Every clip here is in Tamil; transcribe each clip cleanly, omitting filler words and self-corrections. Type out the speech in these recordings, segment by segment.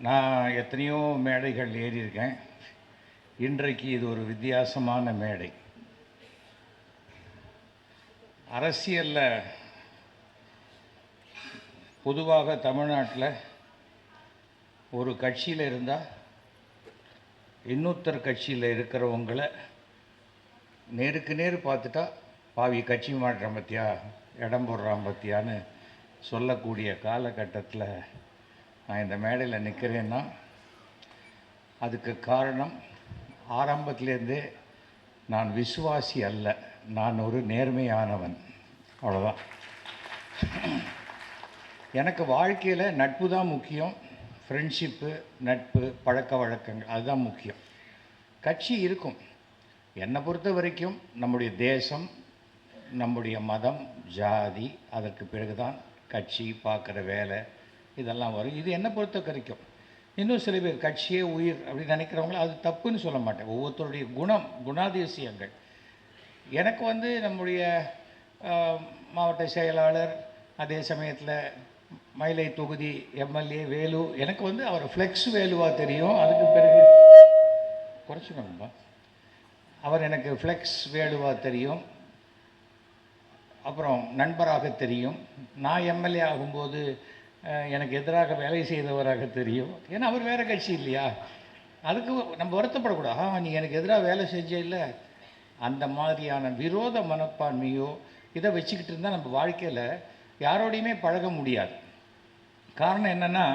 நான் எத்தனையோ மேடைகள் ஏறியிருக்கேன். இன்றைக்கு இது ஒரு வித்தியாசமான மேடை. அரசியலில் பொதுவாக தமிழ்நாட்டில் ஒரு கட்சியில் இருந்தால் இன்னொருத்தர் கட்சியில் இருக்கிறவங்களை நேருக்கு நேர் பார்த்துட்டா பாவி கட்சி மாற்றம் பற்றியா இடம் போடுறான் பற்றியான்னு சொல்லக்கூடிய காலகட்டத்தில் நான் இந்த மேடையில் நிற்கிறேன்னா அதுக்கு காரணம் ஆரம்பத்திலேருந்தே நான் விசுவாசி அல்ல, நான் ஒரு நேர்மையானவன், அவ்வளோதான். எனக்கு வாழ்க்கையில் நட்பு தான் முக்கியம். ஃப்ரெண்ட்ஷிப்பு, நட்பு, பழக்க வழக்கங்கள் அதுதான் முக்கியம். கட்சி இருக்கும். என்னை பொறுத்த வரைக்கும் நம்முடைய தேசம், நம்முடைய மதம், ஜாதி, அதற்கு பிறகுதான் கட்சி, பார்க்குற வேலை இதெல்லாம் வரும். இது என்னை பொறுத்த வரைக்கும். இன்னும் சில பேர் கட்சியே உயிர் அப்படின்னு நினைக்கிறவங்கள அது தப்புன்னு சொல்ல மாட்டேன். ஒவ்வொருத்தருடைய குணாதிசயங்கள். எனக்கு நம்முடைய மாவட்ட செயலாளர், அதே சமயத்தில் மயிலை தொகுதி எம்எல்ஏ வேலு, எனக்கு அவர் ஃப்ளெக்ஸ் வேலுவாக தெரியும். அதுக்கு பிறகு குறைச்சிக்கணும்பா, அவர் எனக்கு ஃப்ளெக்ஸ் வேலுவாக தெரியும். அப்புறம் நண்பராக தெரியும். நான் எம்எல்ஏ ஆகும்போது எனக்கு எதிராக வேலை செய்தவராக தெரியும். ஏன்னா அவர் வேறு கட்சி இல்லையா, அதுக்கு நம்ம வருத்தப்படக்கூடாது. நீ எனக்கு எதிராக வேலை செஞ்சே இல்லை. அந்த மாதிரியான விரோத மனப்பான்மையோ இதை வச்சுக்கிட்டு இருந்தால் நம்ம வாழ்க்கையில் யாரோடையுமே பழக முடியாது. காரணம் என்னென்னா,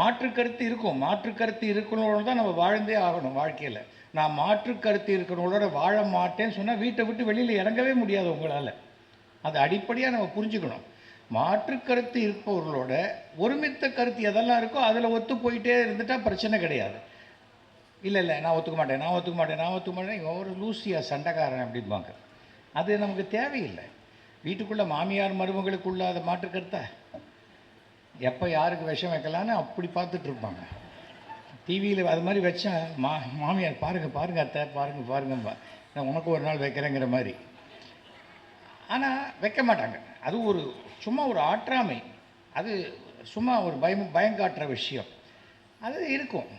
மாற்றுக்கருத்து இருக்கும். மாற்றுக்கருத்து இருக்கணும்னு தான் நம்ம வாழ்ந்தே ஆகணும் வாழ்க்கையில். நான் மாற்றுக்கருத்து இருக்கணுங்களோட வாழ மாட்டேன்னு சொன்னால் வீட்டை விட்டு வெளியில் இறங்கவே முடியாது உங்களால். அது அடிப்படையாக நம்ம புரிஞ்சுக்கணும். மாற்றுக்கருத்து இருப்பவர்களோட ஒருமித்த கருத்து எதெல்லாம் இருக்கோ அதில் ஒத்து போயிட்டே இருந்துட்டால் பிரச்சனை கிடையாது. இல்லை நான் ஒத்துக்க மாட்டேன் இவன் ஒரு லூசியா சண்டைக்காரன் அப்படிம்பாங்க. அது நமக்கு தேவையில்லை. வீட்டுக்குள்ளே மாமியார் மருமகளுக்குள்ள அதை மாற்றுக்கருத்தா எப்போ யாருக்கு விஷம் வைக்கலான்னு அப்படி பார்த்துட்ருப்பாங்க. டிவியில் அது மாதிரி வச்சா மாமியார் பாருங்கள் அத்தை பாருங்கம்பா, நான் உனக்கு ஒரு நாள் வைக்கிறேங்கிற மாதிரி. ஆனால் வைக்க மாட்டாங்க. அது சும்மா ஒரு ஆற்றாமை, அது சும்மா ஒரு பயங்காட்டுற விஷயம் அது இருக்கும்.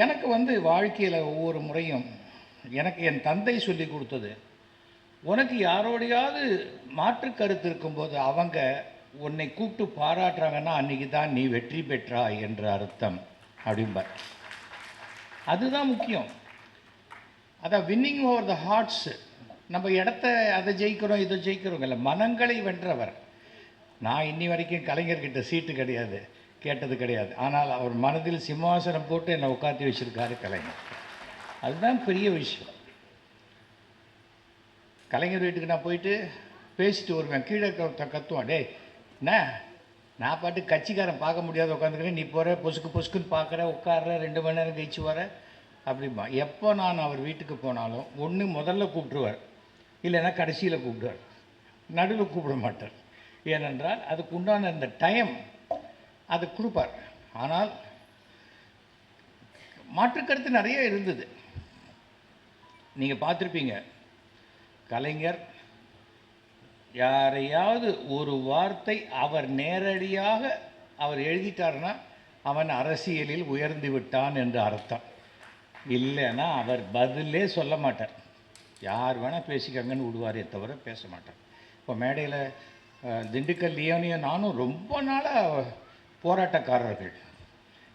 எனக்கு வாழ்க்கையில் ஒவ்வொரு முறையும் எனக்கு என் தந்தை சொல்லி கொடுத்தது, உனக்கு யாரோடையாவது மாற்று கருத்து இருக்கும்போது அவங்க உன்னை கூப்பிட்டு பாராட்டுறாங்கன்னா அன்றைக்கி தான் நீ வெற்றி பெற்றாய் என்ற அர்த்தம் அப்படிம்பார். அதுதான் முக்கியம். அதான் வின்னிங் ஓவர் த ஹார்ட்ஸு. நம்ம இடத்த அதை ஜெயிக்கிறோம் இதை ஜெயிக்கிறோங்கல்ல, மனங்களை வென்றவர். நான் இன்னி வரைக்கும் கலைஞர்கிட்ட சீட்டு கிடையாது, கேட்டது கிடையாது. ஆனால் அவர் மனதில் சிம்மாசனம் போட்டு என்னை உட்காந்து வச்சுருக்காரு கலைஞர். அதுதான் பெரிய விஷயம். கலைஞர் வீட்டுக்கு நான் போயிட்டு பேசிட்டு வருவேன். கீழே கத்துவான், டே என்ன நான் பாட்டு கட்சிக்காரன் பார்க்க முடியாத உட்காந்துக்கிறேன், நீ போகிற பொசுக்குன்னு பார்க்குற, உட்கார்ற, 2 மணி நேரம் கழிச்சு வர அப்படிம்பா. எப்போ நான் அவர் வீட்டுக்கு போனாலும் ஒன்று முதல்ல கூப்பிட்டுருவார், இல்லைன்னா கடைசியில் கூப்பிடுவார், நடுவில் கூப்பிட மாட்டார். ஏனென்றால் அதுக்கு உண்டான அந்த டைம் அது கொடுப்பார். ஆனால் மாற்றுக்கருத்து நிறைய இருந்தது. நீங்கள் பார்த்துருப்பீங்க, கலைஞர் யாரையாவது ஒரு வார்த்தை அவர் நேரடியாக அவர் எழுதிட்டார்னா அவன் அரசியலில் உயர்ந்து விட்டான் என்று அர்த்தம். இல்லைன்னா அவர் பதிலே சொல்ல மாட்டார். யார் வேணால் பேசிக்கங்கன்னு விடுவாரே தவிர பேச மாட்டார். இப்போ மேடையில் திண்டுக்கல் லியோனியும் நானும் ரொம்ப நாளாக போராட்டக்காரர்கள்.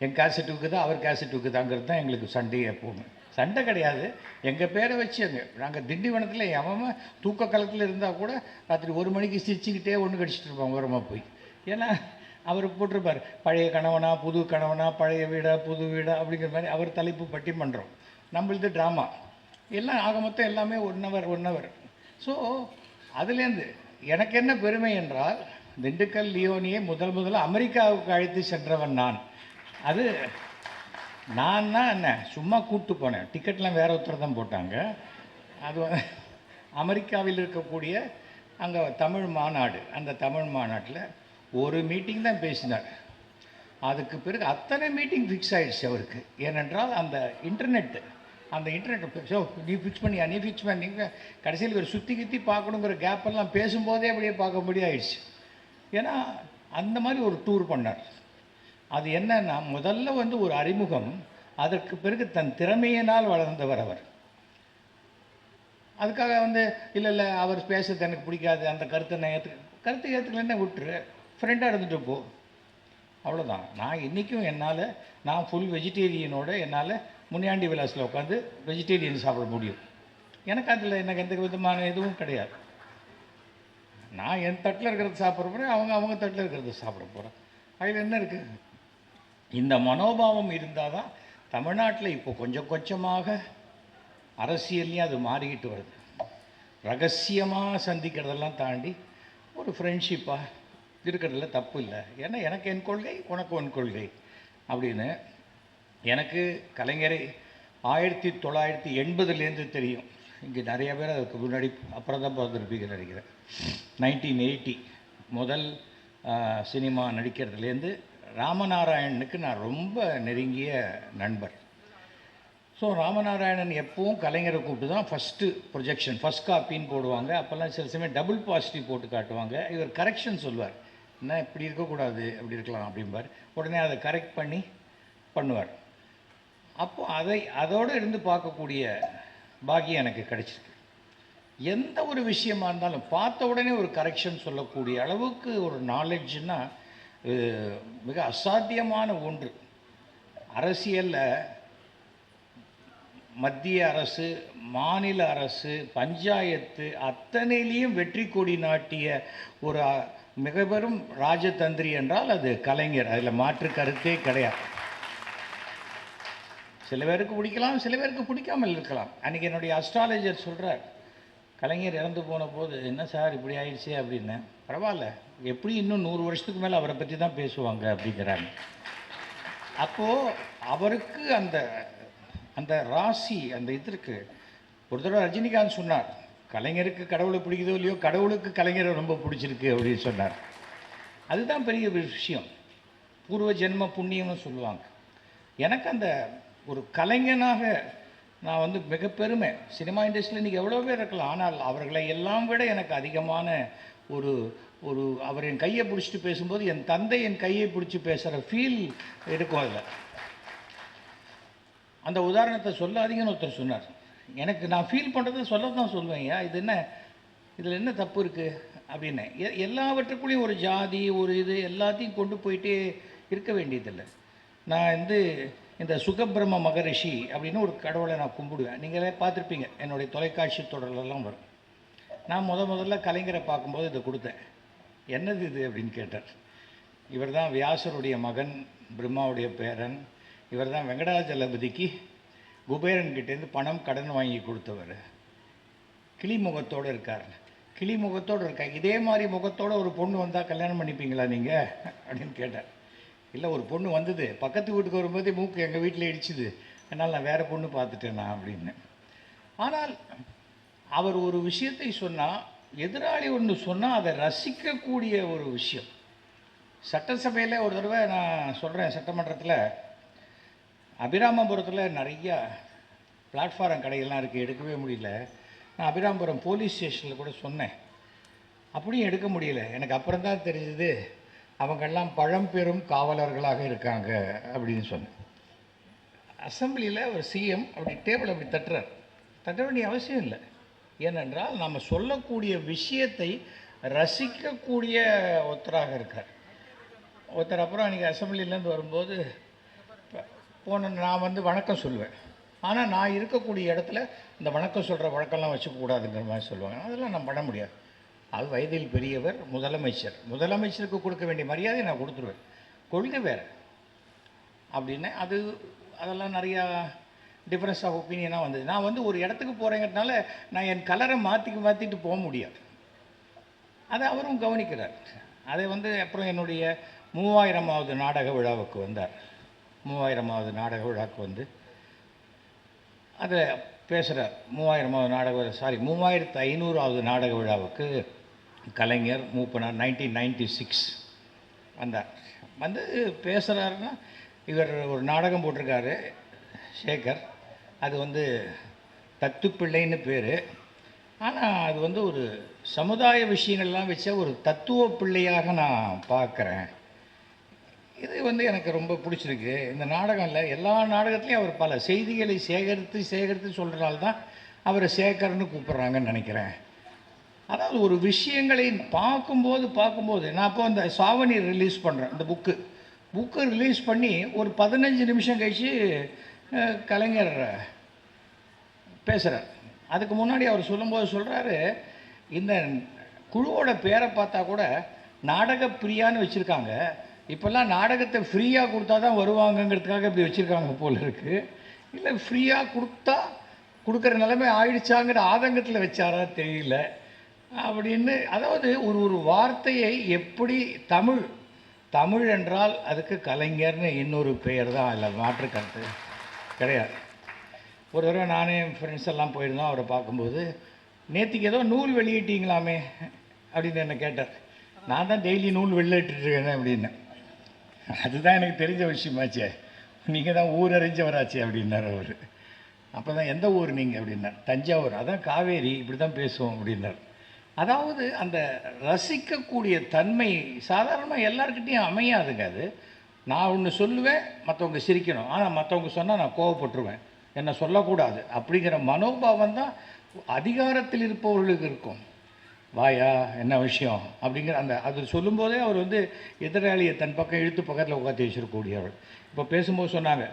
என் கேசட் விற்குதா அவர் கேசட் விற்குதாங்கிறது தான் எங்களுக்கு சண்டையே. எப்போவுமே சண்டை கிடையாது. எங்கள் பேரை வச்சு நாங்கள் திண்டிவனத்தில் எவன் தூக்க காலத்தில் இருந்தால் கூட ராத்திரி 1 மணிக்கு சிரிச்சுக்கிட்டே ஒன்று கடிச்சிட்டு இருப்பான் ஓரமாக போய். ஏன்னா அவர் போட்டிருப்பார், பழைய கணவனா புது கணவனா, பழைய வீடா புது வீடா அப்படிங்கிற மாதிரி அவர் தலைப்பு பட்டிமன்றம். நம்மளது ட்ராமா எல்லாம் ஆக மொத்தம் எல்லாமே 1 ஹவர். ஸோ அதுலேருந்து எனக்கு என்ன பெருமை என்றால் திண்டுக்கல் லியோனியை முதல்ல அமெரிக்காவுக்கு அழைத்து சென்றவன் நான். அது நான் தான் என்ன சும்மா கூப்பிட்டு போனேன், டிக்கெட்லாம் வேற ஒருத்தர் தான் போட்டாங்க. அது அமெரிக்காவில் இருக்கக்கூடிய அங்கே தமிழ் மாநாடு, அந்த தமிழ் மாநாட்டில் ஒரு மீட்டிங் தான் பேசினார். அதுக்கு பிறகு அத்தனை மீட்டிங் ஃபிக்ஸ் ஆகிடுச்சு அவருக்கு. ஏனென்றால் அந்த இன்டர்நெட்டு ஸோ நீ ஃபிக்ஸ் பண்ணியா, நீ ஃபிக்ஸ் பண்ணி கடைசியில் ஒரு சுற்றி கித்தி பார்க்கணுங்கிற கேப்பெல்லாம் பேசும்போதே அப்படியே பார்க்க முடியாயிடுச்சு. ஏன்னா அந்த மாதிரி ஒரு டூர் பண்ணார். அது என்னன்னா முதல்ல ஒரு அறிமுகம், அதற்கு பிறகு தன் திறமையினால் வளர்ந்தவர் அவர். அதுக்காக இல்லை அவர் பேசுறது எனக்கு பிடிக்காது, அந்த கருத்தை ஏற்றுக்கலன்னா விட்டுரு, ஃப்ரெண்டாக இருந்துட்டு போ, அவ்வளோதான். நான் இன்றைக்கும் நான் ஃபுல் வெஜிடேரியனோட என்னால் முனியாண்டி விலாஸில் உட்காந்து வெஜிடேரியன் சாப்பிட முடியும். எனக்கு எனக்கு எந்த விதமான எதுவும் கிடையாது. நான் என் தட்டில் இருக்கிறது சாப்பிட்ற போகிறேன், அவங்க தட்டில் இருக்கிறது சாப்பிட போகிறேன். அதில் என்ன இருக்குது? இந்த மனோபாவம் இருந்தால் தான் தமிழ்நாட்டில் இப்போ கொஞ்சம் கொஞ்சமாக அரசியல்லையும் அது மாறிக்கிட்டு வருது. ரகசியமாக சந்திக்கிறதெல்லாம் தாண்டி ஒரு ஃப்ரெண்ட்ஷிப்பாக இருக்கிறதுல தப்பு இல்லை. ஏன்னா எனக்கு என் கொள்கை, உனக்கு உன் கொள்கை அப்படின்னு. எனக்கு கலைஞரை 1980 தெரியும். இங்கே நிறைய பேர் அதுக்கு முன்னாடி அப்புறம் தான் பார்த்துருப்பீங்கன்னு நினைக்கிறேன். 1980 முதல் சினிமா நடிக்கிறதுலேருந்து ராமநாராயணனுக்கு நான் ரொம்ப நெருங்கிய நண்பர். ஸோ ராமநாராயணன் எப்பவும் கலைஞரை கூப்பிட்டு தான் ஃபஸ்ட்டு ப்ரொஜெக்ஷன், ஃபஸ்ட் காப்பின்னு போடுவாங்க. அப்போல்லாம் சில சமயம் டபுள் பாசிட்டிவ் போட்டு காட்டுவாங்க. இவர் கரெக்ஷன் சொல்லுவார், என்ன இப்படி இருக்கக்கூடாது, அப்படி இருக்கலாம் அப்படிம்பார். உடனே அதை கரெக்ட் பண்ணி பண்ணுவார். அப்போது அதோடு இருந்து பார்க்கக்கூடிய பாக்கியம் எனக்கு கிடைச்சிருக்கு. எந்த ஒரு விஷயமா இருந்தாலும் பார்த்த உடனே ஒரு கரெக்ஷன் சொல்லக்கூடிய அளவுக்கு ஒரு நாலேஜ்னா மிக அசாத்தியமான ஒன்று. அரசியலில் மத்திய அரசு, மாநில அரசு, பஞ்சாயத்து அத்தனையிலையும் வெற்றி கொடி நாட்டிய ஒரு மிக பெரும் ராஜதந்திரி என்றால் அது கலைஞர். அதில் மாற்று கருத்தே கிடையாது. சில பேருக்கு பிடிக்கலாம், சில பேருக்கு பிடிக்காமல் இருக்கலாம். அன்றைக்கி என்னுடைய அஸ்ட்ராலஜர் சொல்கிறார், கலைஞர் இறந்து போன போது என்ன சார் இப்படி ஆயிடுச்சு அப்படின்னு. பரவாயில்ல, எப்படி இன்னும் 100 வருஷத்துக்கு மேலே அவரை பற்றி தான் பேசுவாங்க அப்படிங்கிறாங்க. அப்போது அவருக்கு அந்த அந்த ராசி அந்த இது இருக்குது. ஒரு தடவை ரஜினிகாந்த் சொன்னார், கலைஞருக்கு கடவுளை பிடிக்குதோ இல்லையோ, கடவுளுக்கு கலைஞரை ரொம்ப பிடிச்சிருக்கு அப்படின்னு சொன்னார். அதுதான் பெரிய விஷயம், பூர்வ ஜென்ம புண்ணியம்னு சொல்லுவாங்க. எனக்கு அந்த ஒரு கலைஞனாக நான் மிக பெருமை. சினிமா இண்டஸ்ட்ரியில் இன்றைக்கி எவ்வளோ பேர் இருக்கலாம், ஆனால் அவர்களை எல்லாம் விட எனக்கு அதிகமான ஒரு ஒரு அவர் என் கையை பிடிச்சிட்டு பேசும்போது என் தந்தை என் கையை பிடிச்சி பேசுகிற ஃபீல் இருக்கும். அதில் அந்த உதாரணத்தை சொல்லாதீங்கன்னு ஒருத்தர் சொன்னார். எனக்கு நான் ஃபீல் பண்ணுறதை சொல்ல தான் சொல்லுவேன். இது என்ன, இதில் என்ன தப்பு இருக்குது அப்படின்னு. எல்லாவற்றுக்குள்ளேயும் ஒரு ஜாதி, ஒரு இது எல்லாத்தையும் கொண்டு போயிட்டே இருக்க வேண்டியதில்லை. நான் இந்த சுகபிரம்ம மகரிஷி அப்படின்னு ஒரு கடவுளை நான் கும்பிடுவேன். நீங்களே பார்த்துருப்பீங்க, என்னுடைய தொலைக்காட்சி தொடரெல்லாம் வரும். நான் முதல்ல கலைஞரை பார்க்கும்போது இதை கொடுத்தேன். என்னது இது அப்படின்னு கேட்டார். இவர் தான் வியாசருடைய மகன், பிரம்மாவுடைய பேரன். இவர் தான் வெங்கடாஜலபதிக்கு குபேரன்கிட்டேருந்து பணம் கடன் வாங்கி கொடுத்தவர். கிளி முகத்தோடு இருக்கார். கிளி முகத்தோடு இருக்கார். இதே மாதிரி முகத்தோடு ஒரு பொண்ணு வந்தால் கல்யாணம் பண்ணிப்பீங்களா நீங்கள் அப்படின்னு கேட்டார். இல்லை, ஒரு பொண்ணு வந்தது, பக்கத்து வீட்டுக்கு வரும்போதே மூக்கு எங்கள் வீட்டில் இடிச்சுது, அதனால் நான் வேறு பொண்ணு பார்த்துட்டேன் நான் அப்படின்னு. ஆனால் அவர் ஒரு விஷயத்தை சொன்னால், எதிராளி ஒன்று சொன்னால் அதை ரசிக்கக்கூடிய ஒரு விஷயம். சட்டசபையில் ஒரு தடவை நான் சொல்கிறேன், சட்டமன்றத்தில் அபிராமபுரத்தில் நிறையா பிளாட்ஃபாரம் கடைகள்லாம் இருக்குது, எடுக்கவே முடியல. நான் அபிராமபுரம் போலீஸ் ஸ்டேஷனில் கூட சொன்னேன், அப்படியும் எடுக்க முடியல. எனக்கு அப்புறம் தான் தெரிஞ்சது அவங்கெல்லாம் பழம்பெரும் காவலர்களாக இருக்காங்க அப்படின்னு சொன்னேன். அசம்பிளியில் ஒரு சிஎம் அப்படி டேபிள் அப்படி தட்ட வேண்டிய அவசியம் இல்லை. ஏனென்றால் நம்ம சொல்லக்கூடிய விஷயத்தை ரசிக்கக்கூடிய ஒருத்தராக இருக்கார் ஒருத்தர். அப்புறம் அன்றைக்கி அசம்பிளிலேருந்து வரும்போது நான் வணக்கம் சொல்லுவேன். ஆனால் நான் இருக்கக்கூடிய இடத்துல இந்த வணக்கம் சொல்கிற வழக்கம்லாம் வச்சுக்கூடாதுங்கிற மாதிரி சொல்லுவாங்க. அதெல்லாம் நான் பண்ண முடியாது. அது வயதில் பெரியவர், முதலமைச்சருக்கு கொடுக்க வேண்டிய மரியாதையை நான் கொடுத்துருவேன். கொள்கை வேறு அப்படின்னு அதெல்லாம் நிறையா டிஃப்ரென்ஸ் ஆஃப் ஒப்பீனியனாக வந்தது. நான் ஒரு இடத்துக்கு போகிறேங்கிறதுனால நான் என் கலரை மாற்றிட்டு போக முடியாது. அதை அவரும் கவனிக்கிறார். அதை வந்து அப்புறம் என்னுடைய 3000வது நாடக விழாவுக்கு வந்தார். 3000வது நாடக விழாவுக்கு வந்து அதை பேசுகிறார். 3500வது நாடக விழாவுக்கு கலைஞர் மூப்பனார் 1996 வந்தார். வந்து பேசுகிறாருன்னா, இவர் ஒரு நாடகம் போட்டிருக்காரு சேகர், அது வந்து தத்துப்பிள்ளைன்னு பேர். ஆனால் அது வந்து ஒரு சமுதாய விஷயங்கள்லாம் வச்ச ஒரு தத்துவ பிள்ளையாக நான் பார்க்குறேன். இது வந்து எனக்கு ரொம்ப பிடிச்சிருக்கு. இந்த நாடகம் இல்லை, எல்லா நாடகத்துலேயும் அவர் பல செய்திகளை சேகரித்து சொல்கிறனால தான் அவரை சேகர்னு கூப்பிட்றாங்கன்னு நினைக்கிறேன். அதாவது ஒரு விஷயங்களை பார்க்கும்போது நான் அப்போ அந்த சாவணி ரிலீஸ் பண்ணுறேன். இந்த புக்கு ரிலீஸ் பண்ணி ஒரு 15 நிமிஷம் கழித்து கலைஞர் பேசுகிறார். அதுக்கு முன்னாடி அவர் சொல்லும்போது சொல்கிறாரு, இந்த குழுவோட பேரை பார்த்தா கூட நாடக பிரியான்னு வச்சுருக்காங்க. இப்போல்லாம் நாடகத்தை ஃப்ரீயாக கொடுத்தா தான் வருவாங்கங்கிறதுக்காக இப்படி வச்சுருக்காங்க போல் இருக்குது. இல்லை ஃப்ரீயாக கொடுக்குற நிலைமை ஆயிடுச்சாங்கிற ஆதங்கத்தில் வச்சாரா தெரியல அப்படின்னு. அதாவது ஒரு வார்த்தையை எப்படி தமிழ் என்றால் அதுக்கு கலைஞர்னு இன்னொரு பெயர் தான், இல்லை மாற்று கருத்து கிடையாது. ஒரு தடவை நானே ஃப்ரெண்ட்ஸ் எல்லாம் போயிருந்தோம். அவரை பார்க்கும்போது, நேற்றுக்கு ஏதோ நூல் வெளியிட்டீங்களாமே அப்படின்னு என்னை கேட்டார். நான் தான் டெய்லி நூல் வெளியிட்டுருக்கேன் அப்படின்னு. அதுதான் எனக்கு தெரிஞ்ச விஷயமாச்சே, நீங்கள் தான் ஊர் அறிஞ்சவராச்சே அப்படின்னார் அவர். அப்போ தான் எந்த ஊர் நீங்கள் அப்படின்னார். தஞ்சாவூர். அதான் காவேரி, இப்படி தான் பேசுவோம் அப்படின்னார். அதாவது அந்த ரசிக்கக்கூடிய தன்மை சாதாரணமாக எல்லாருக்கிட்டையும் அமையாதுங்க. அது நான் ஒன்று சொல்லுவேன், மற்றவங்க சிரிக்கணும். ஆனால் மற்றவங்க சொன்னால் நான் கோவப்பட்டுருவேன், என்னை சொல்லக்கூடாது அப்படிங்கிற மனோபாவம் தான் அதிகாரத்தில் இருப்பவர்களுக்கு இருக்கும். வாயா என்ன விஷயம் அப்படிங்கிற அது சொல்லும்போதே அவர் வந்து எதிராளியை தன் பக்கம் இழுத்து பக்கத்தில் உட்காந்து வச்சிருக்கக்கூடியவர். இப்போ பேசும்போது சொன்னாங்க,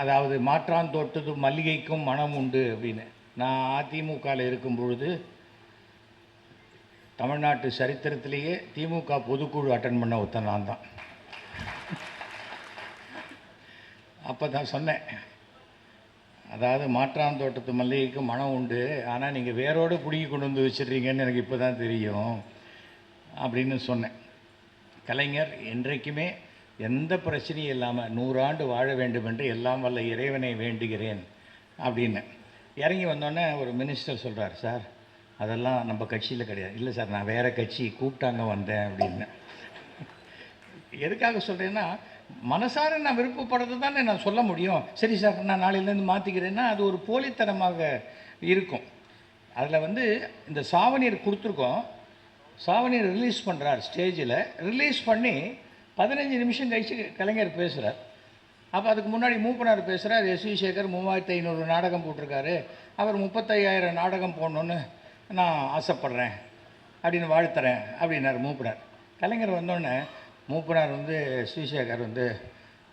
அதாவது மாற்றான் தொட்டது மல்லிகைக்கும் மனம் உண்டு அப்படின்னு. நான் அதிமுகவில் இருக்கும் பொழுது தமிழ்நாட்டு சரித்திரத்திலேயே திமுக பொதுக்குழு அட்டன் பண்ண ஒருத்தன் நான் தான். அப்போ தான் சொன்னேன், அதாவது மாற்றான் தோட்டத்து மல்லிகைக்கு மனம் உண்டு, ஆனால் நீங்கள் வேரோடு பிடுங்கி கொண்டு வந்து வச்சிடுறீங்கன்னு எனக்கு இப்போ தான் தெரியும் அப்படின்னு சொன்னேன். கலைஞர் என்றைக்குமே எந்த பிரச்சனையும் இல்லாமல் 100 ஆண்டு வாழ வேண்டும் என்று எல்லாம் வல்ல இறைவனை வேண்டுகிறேன் அப்படின்னு. இறங்கி வந்தோடனே ஒரு மினிஸ்டர் சொல்கிறார், சார் அதெல்லாம் நம்ம கட்சியில் கிடையாது. இல்லை சார், நான் வேறு கட்சி கூப்பிட்டாங்க வந்தேன் அப்படின்னு. எதுக்காக சொல்கிறேன்னா, மனசார நான் விருப்பப்படுறது தானே நான் சொல்ல முடியும். சரி சார், நான் நாளையிலேருந்து மாற்றிக்கிறேன்னா அது ஒரு போலித்தனமாக இருக்கும். அதில் வந்து இந்த சாவணீர் கொடுத்துருக்கோம். சாவணீர் ரிலீஸ் பண்ணுறார். ஸ்டேஜில் ரிலீஸ் பண்ணி 15 நிமிஷம் கழிச்சு கலைஞர் பேசுகிறார். அப்போ அதுக்கு முன்னாடி மூப்பனார் பேசுகிறார். எஸ்வி சேகர் 3500 நாடகம் போட்டிருக்காரு, அவர் 35,000 நாடகம் போடணுன்னு நான் ஆசைப்பட்றேன் அப்படின்னு வாழ்த்துறேன் அப்படின்னார் மூப்பனார். கலைஞர் வந்தோடனே மூப்பனார் வந்து எஸ்வி சேகர் வந்து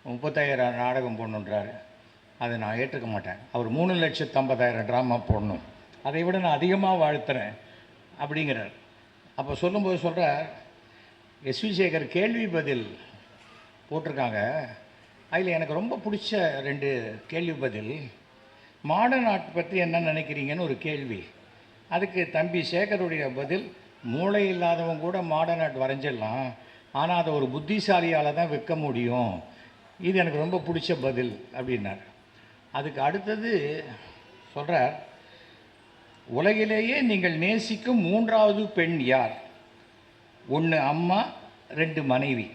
35,000 நாடகம் போடணுன்றாரு, அதை நான் ஏற்றுக்க மாட்டேன். அவர் 3,50,000 ட்ராமா போடணும், அதை விட நான் அதிகமாக வாழ்த்துறேன் அப்படிங்கிறார். அப்போ சொல்லும்போது சொல்கிறார், எஸ்வி சேகர் கேள்வி பதில் போட்டிருக்காங்க, அதில் எனக்கு ரொம்ப பிடிச்ச 2 கேள்வி பதில். மாடர்ன் ஆர்ட் பற்றி என்ன நினைக்கிறீங்கன்னு ஒரு கேள்வி, அதுக்கு தம்பி சேகருடைய பதில், மூளை இல்லாதவங்க கூட மாடர்ன் ஆர்ட் வரைஞ்சிடலாம், ஆனால் அதை ஒரு புத்திசாலியால் தான் விற்க முடியும். இது எனக்கு ரொம்ப பிடிச்ச பதில் அப்படின்னார். அதுக்கு அடுத்தது சொல்கிறார், உலகிலேயே நீங்கள் நேசிக்கும் 3வது பெண் யார்? 1 அம்மா, 2 மனைவி.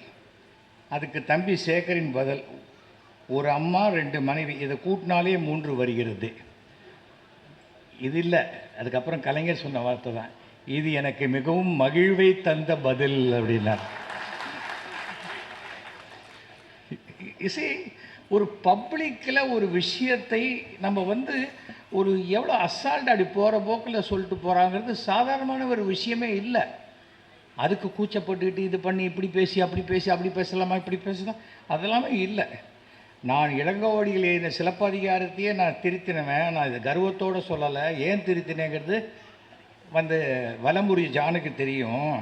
அதுக்கு தம்பி சேகரின் பதில், ஒரு அம்மா 2 மனைவி, இதை கூட்டினாலே 3 வருகிறது. இது இல்லை. அதுக்கப்புறம் கலைஞர் சொன்ன வார்த்தை தான், இது எனக்கு மிகவும் மகிழ்வை தந்த பதில் அப்படின்னார். இசை ஒரு பப்ளிக்கில் ஒரு விஷயத்தை நம்ம வந்து ஒரு எவ்வளோ அசால்ட் அப்படி போகிற போக்கில் சொல்லிட்டு போகிறாங்கிறது சாதாரணமான ஒரு விஷயமே இல்லை. அதுக்கு கூச்சப்பட்டுக்கிட்டு இது பண்ணி இப்படி பேசி அப்படி பேசலாமா இப்படி பேசலாம் அதெல்லாமே இல்லை. நான் இளங்கோவடிகள் எழுதின சிலப்பதிகாரத்தையே நான் திருத்தினவன். நான் இது கர்வத்தோடு சொல்லலை. ஏன் திருத்தினேங்கிறது வந்து வலம்புரி ஜானுக்கு தெரியும்.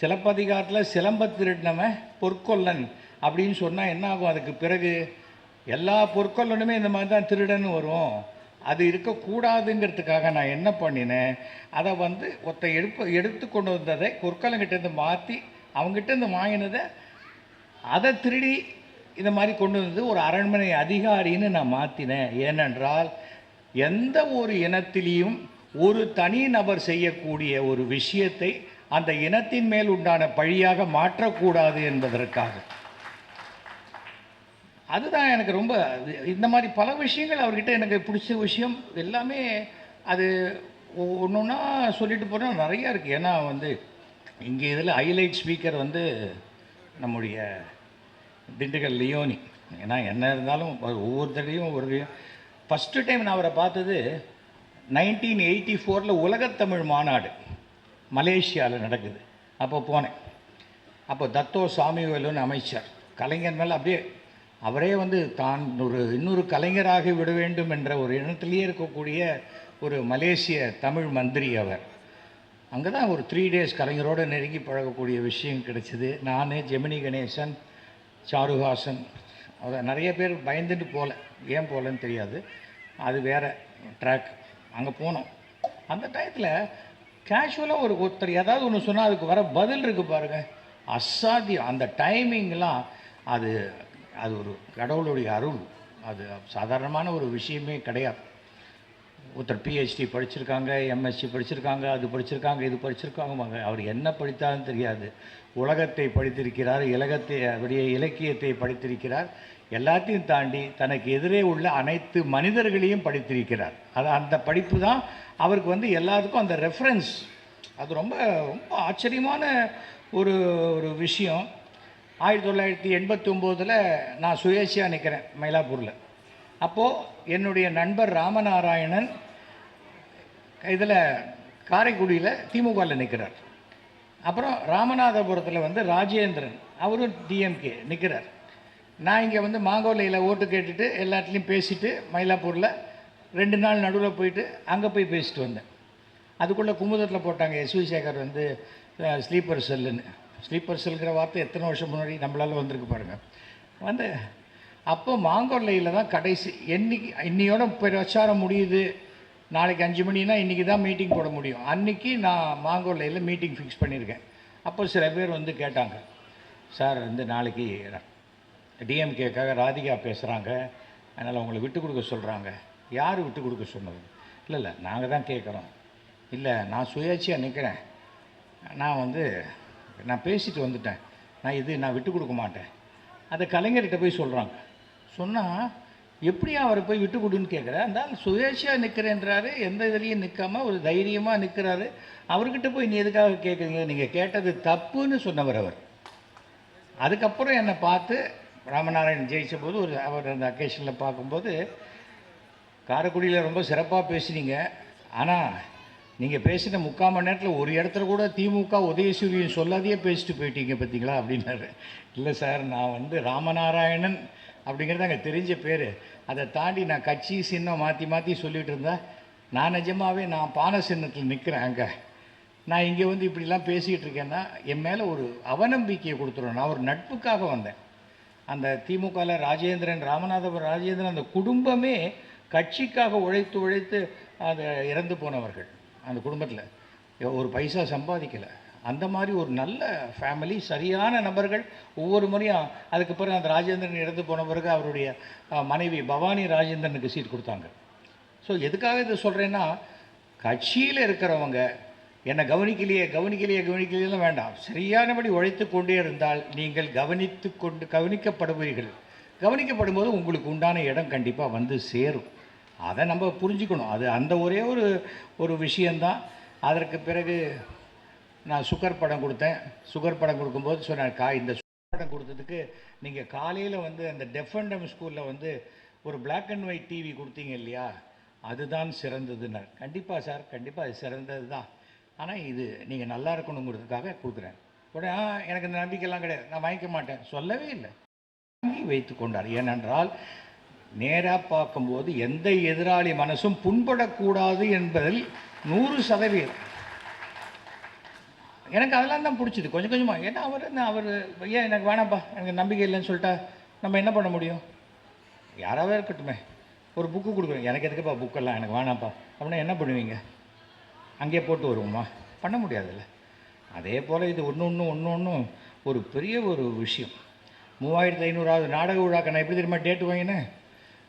சிலப்பதிகாரத்தில் சிலம்ப திருடினவன் பொற்கொல்லன் அப்படின்னு சொன்னால் என்ன ஆகும்? அதுக்கு பிறகு எல்லா பொற்கொல்லனுமே இந்த மாதிரி தான் திருடன்னு வரும். அது இருக்கக்கூடாதுங்கிறதுக்காக நான் என்ன பண்ணினேன், அதை வந்து எடுத்து கொண்டு வந்ததை கொற்கலங்கிட்டேருந்து மாற்றி அவங்ககிட்டேருந்து வாங்கினதை அதை திருடி இந்த மாதிரி கொண்டு வந்து ஒரு அரண்மனை அதிகாரின்னு நான் மாற்றினேன். ஏனென்றால் எந்த ஒரு இனத்திலையும் ஒரு தனி நபர் செய்யக்கூடிய ஒரு விஷயத்தை அந்த இனத்தின் மேல் உண்டான பழியாக மாற்றக்கூடாது என்பதற்காக. அதுதான் எனக்கு ரொம்ப இந்த மாதிரி பல விஷயங்கள் அவர்கிட்ட எனக்கு பிடிச்ச விஷயம் எல்லாமே. அது ஒன்று ஒன்றா சொல்லிட்டு போனால் நிறையா இருக்குது. ஏன்னா வந்து இங்கே இதில் ஹைலைட் ஸ்பீக்கர் வந்து நம்முடைய திண்டுக்கல் லியோனி. ஏன்னா என்ன இருந்தாலும் ஒவ்வொரு தடையும் ஒரு ஃபஸ்ட்டு டைம் நான் அவரை பார்த்தது 1984 உலகத்தமிழ் மாநாடு மலேசியாவில் நடக்குது. அப்போ போனேன். அப்போ தத்தோ சாமிவேலுன்னு அமைச்சர் கலைஞர் மேலே அப்படியே அவரே வந்து தான் இன்னொரு கலைஞராக விட வேண்டும் என்ற ஒரு எண்ணத்திலேயே இருக்கக்கூடிய ஒரு மலேசிய தமிழ் மந்திரி அவர். அங்கே தான் ஒரு 3 days கலைஞரோடு நெருங்கி பழகக்கூடிய விஷயம் கிடைச்சிது. நான், ஜெமினி கணேசன், சாருஹாசன், அவர் நிறைய பேர் பயந்துட்டு போகல. ஏன் போகலன்னு தெரியாது, அது வேறு ட்ராக். அங்கே போனோம். அந்த டயத்தில் கேஷுவலாக ஒருத்தர் ஏதாவது ஒன்று சொன்னால் அதுக்கு வர பதில் இருக்குது பாருங்கள், அசாத்தியம். அந்த டைமிங்லாம் அது அது ஒரு கடவுளுடைய அருள். அது சாதாரணமான ஒரு விஷயமே கிடையாது. ஒருத்தர் பிஹெச்டி படிச்சிருக்காங்க, எம்எஸ்சி படிச்சிருக்காங்க, அது படிச்சிருக்காங்க, இது படிச்சிருக்காங்க. அவர் என்ன படித்தாலும் தெரியாது. உலகத்தை படித்திருக்கிறார், அப்படியே இலக்கியத்தை படித்திருக்கிறார். எல்லாத்தையும் தாண்டி தனக்கு எதிரே உள்ள அனைத்து மனிதர்களையும் படித்திருக்கிறார். அந்த படிப்பு தான் அவருக்கு வந்து எல்லாத்துக்கும் அந்த ரெஃபரன்ஸ். அது ரொம்ப ரொம்ப ஆச்சரியமான ஒரு ஒரு விஷயம். 1989 நான் சுயேட்சையாக நிற்கிறேன் மயிலாப்பூரில். அப்போது என்னுடைய நண்பர் ராமநாராயணன் இதில் காரைக்குடியில் திமுகவில் நிற்கிறார். அப்புறம் ராமநாதபுரத்தில் வந்து ராஜேந்திரன் அவரும் டிஎம்கே நிற்கிறார். நான் இங்கே வந்து மாங்கோலையில் ஓட்டு கேட்டுட்டு எல்லாத்துலேயும் பேசிவிட்டு மயிலாப்பூரில் 2 நாள் நடுவில் போயிட்டு அங்கே போய் பேசிட்டு வந்தேன். அதுக்குள்ளே குமுதத்தில் போட்டாங்க எஸ்வி சேகர் வந்து ஸ்லீப்பர் செல்லுன்னு. ஸ்லீப்பர் செல்கிற வார்த்தை எத்தனை வருஷம் முன்னாடி நம்மளால் வந்திருக்கு பாருங்கள். வந்து அப்போ மாங்கொல்லையில் தான் கடைசி இன்னையோட பிரச்சாரம் முடியுது. நாளைக்கு 5 மணினா இன்றைக்கி தான் மீட்டிங் போட முடியும். அன்றைக்கி நான் மாங்கொல்லையில் மீட்டிங் ஃபிக்ஸ் பண்ணியிருக்கேன். அப்போ சில பேர் வந்து கேட்டாங்க, சார் வந்து நாளைக்கு டிஎம்கேக்காக ராதிகா பேசுகிறாங்க, அதனால் அவங்களை விட்டு கொடுக்க சொல்கிறாங்க. யார் விட்டு கொடுக்க சொன்னது? இல்லை நாங்கள் தான் கேட்குறோம். இல்லை நான் சுயேட்சையாக நிற்கிறேன், நான் பேசிட்டு வந்துட்டேன், நான் விட்டு கொடுக்க மாட்டேன். அதை கலைஞர்கிட்ட போய் சொல்கிறாங்க. சொன்னால் எப்படியா அவரை போய் விட்டு கொடுன்னு கேட்குறேன். அந்த சுயேட்சையாக நிற்கிறேன்றாரு, எந்த இதுலேயும் நிற்காமல் ஒரு தைரியமாக நிற்கிறாரு. அவர்கிட்ட போய் நீ எதுக்காக கேட்குறீங்க, நீங்கள் கேட்டது தப்புன்னு சொன்னவர் அவர். அதுக்கப்புறம் என்னை பார்த்து ராமநாராயணன் ஜெயித்த போது அவர் அந்த அக்கேஷனில் பார்க்கும்போது, காரைக்குடியில் ரொம்ப சிறப்பாக பேசுனீங்க, ஆனால் நீங்கள் பேசின 3/4 மணி நேரத்தில் ஒரு இடத்துல கூட திமுக உதயசூரியன் சொல்லாதையே பேசிட்டு போயிட்டீங்க பார்த்தீங்களா அப்படின்னாரு. இல்லை சார், நான் வந்து ராமநாராயணன் அப்படிங்கிறது அங்கே தெரிஞ்ச பேர். அதை தாண்டி நான் கட்சி சின்னம் மாற்றி மாற்றி சொல்லிகிட்டு இருந்தேன். நான் நிஜமாகவே நான் பானை சின்னத்தில் நிற்கிறேன். அங்கே நான் இங்கே வந்து இப்படிலாம் பேசிக்கிட்டு இருக்கேன்னா என் மேலே ஒரு அவநம்பிக்கையை கொடுத்துருவேன். நான் ஒரு நட்புக்காக வந்தேன். அந்த திமுகவில் ராமநாதபுரம் ராஜேந்திரன் அந்த குடும்பமே கட்சிக்காக உழைத்து அதை இறந்து போனவர்கள். அந்த குடும்பத்தில் ஒரு பைசா சம்பாதிக்கலை. அந்த மாதிரி ஒரு நல்ல ஃபேமிலி, சரியான நபர்கள். ஒவ்வொரு முறையும் அதுக்கு பிறகு அந்த ராஜேந்திரன் இறந்து போன பிறகு அவருடைய மனைவி பவானி ராஜேந்திரனுக்கு சீட் கொடுத்தாங்க. ஸோ எதுக்காக இதை சொல்கிறேன்னா, கட்சியில் இருக்கிறவங்க என்னை கவனிக்கலையெல்லாம் வேண்டாம். சரியானபடி உழைத்து கொண்டே இருந்தால் நீங்கள் கவனிக்கப்படுவீர்கள். கவனிக்கப்படும் போது உங்களுக்கு உண்டான இடம் கண்டிப்பாக வந்து சேரும். அதை நம்ம புரிஞ்சுக்கணும். அது அந்த ஒரே ஒரு விஷயந்தான். அதற்கு பிறகு நான் சுகர் படம் கொடுத்தேன். சுகர் படம் கொடுக்கும்போது சொன்னேன், இந்த சுகர் படம் கொடுத்ததுக்கு நீங்கள் காலையில் வந்து அந்த டெஃப் அண்ட் டெம் ஸ்கூலில் வந்து ஒரு பிளாக் அண்ட் ஒயிட் டிவி கொடுத்தீங்க இல்லையா, அதுதான் சிறந்ததுன்னார். கண்டிப்பாக சார், கண்டிப்பாக அது சிறந்தது தான், ஆனால் இது நீங்கள் நல்லா இருக்கணுங்கிறதுக்காக கொடுக்குறேன். உடனே எனக்கு இந்த நம்பிக்கைலாம் கிடையாது, நான் வாங்கிக்க மாட்டேன் சொல்லவே இல்லை. வாங்கி வைத்து கொண்டார். ஏனென்றால் நேராக பார்க்கும்போது எந்த எதிராளி மனசும் புண்படக்கூடாது என்பதில் 100%. எனக்கு அதெல்லாம் தான் பிடிச்சிது கொஞ்சம் கொஞ்சமாக. ஏன்னா அவர் ஏன் எனக்கு வேணாம்ப்பா, எனக்கு நம்பிக்கை இல்லைன்னு சொல்லிட்டா நம்ம என்ன பண்ண முடியும்? யாராவது இருக்கட்டுமே, ஒரு புக்கு கொடுக்குறேன், எனக்கு எதுக்குப்பா புக்கெல்லாம், எனக்கு வேணாம்ப்பா அப்படின்னா என்ன பண்ணுவீங்க? அங்கேயே போட்டு வருவோமா? பண்ண முடியாதுல்ல. அதே போல் இது ஒன்று ஒரு பெரிய ஒரு விஷயம். 3500வது நாடக விழாக்க நான் எப்படி தெரியுமா டேட்டு வாங்கினேன்?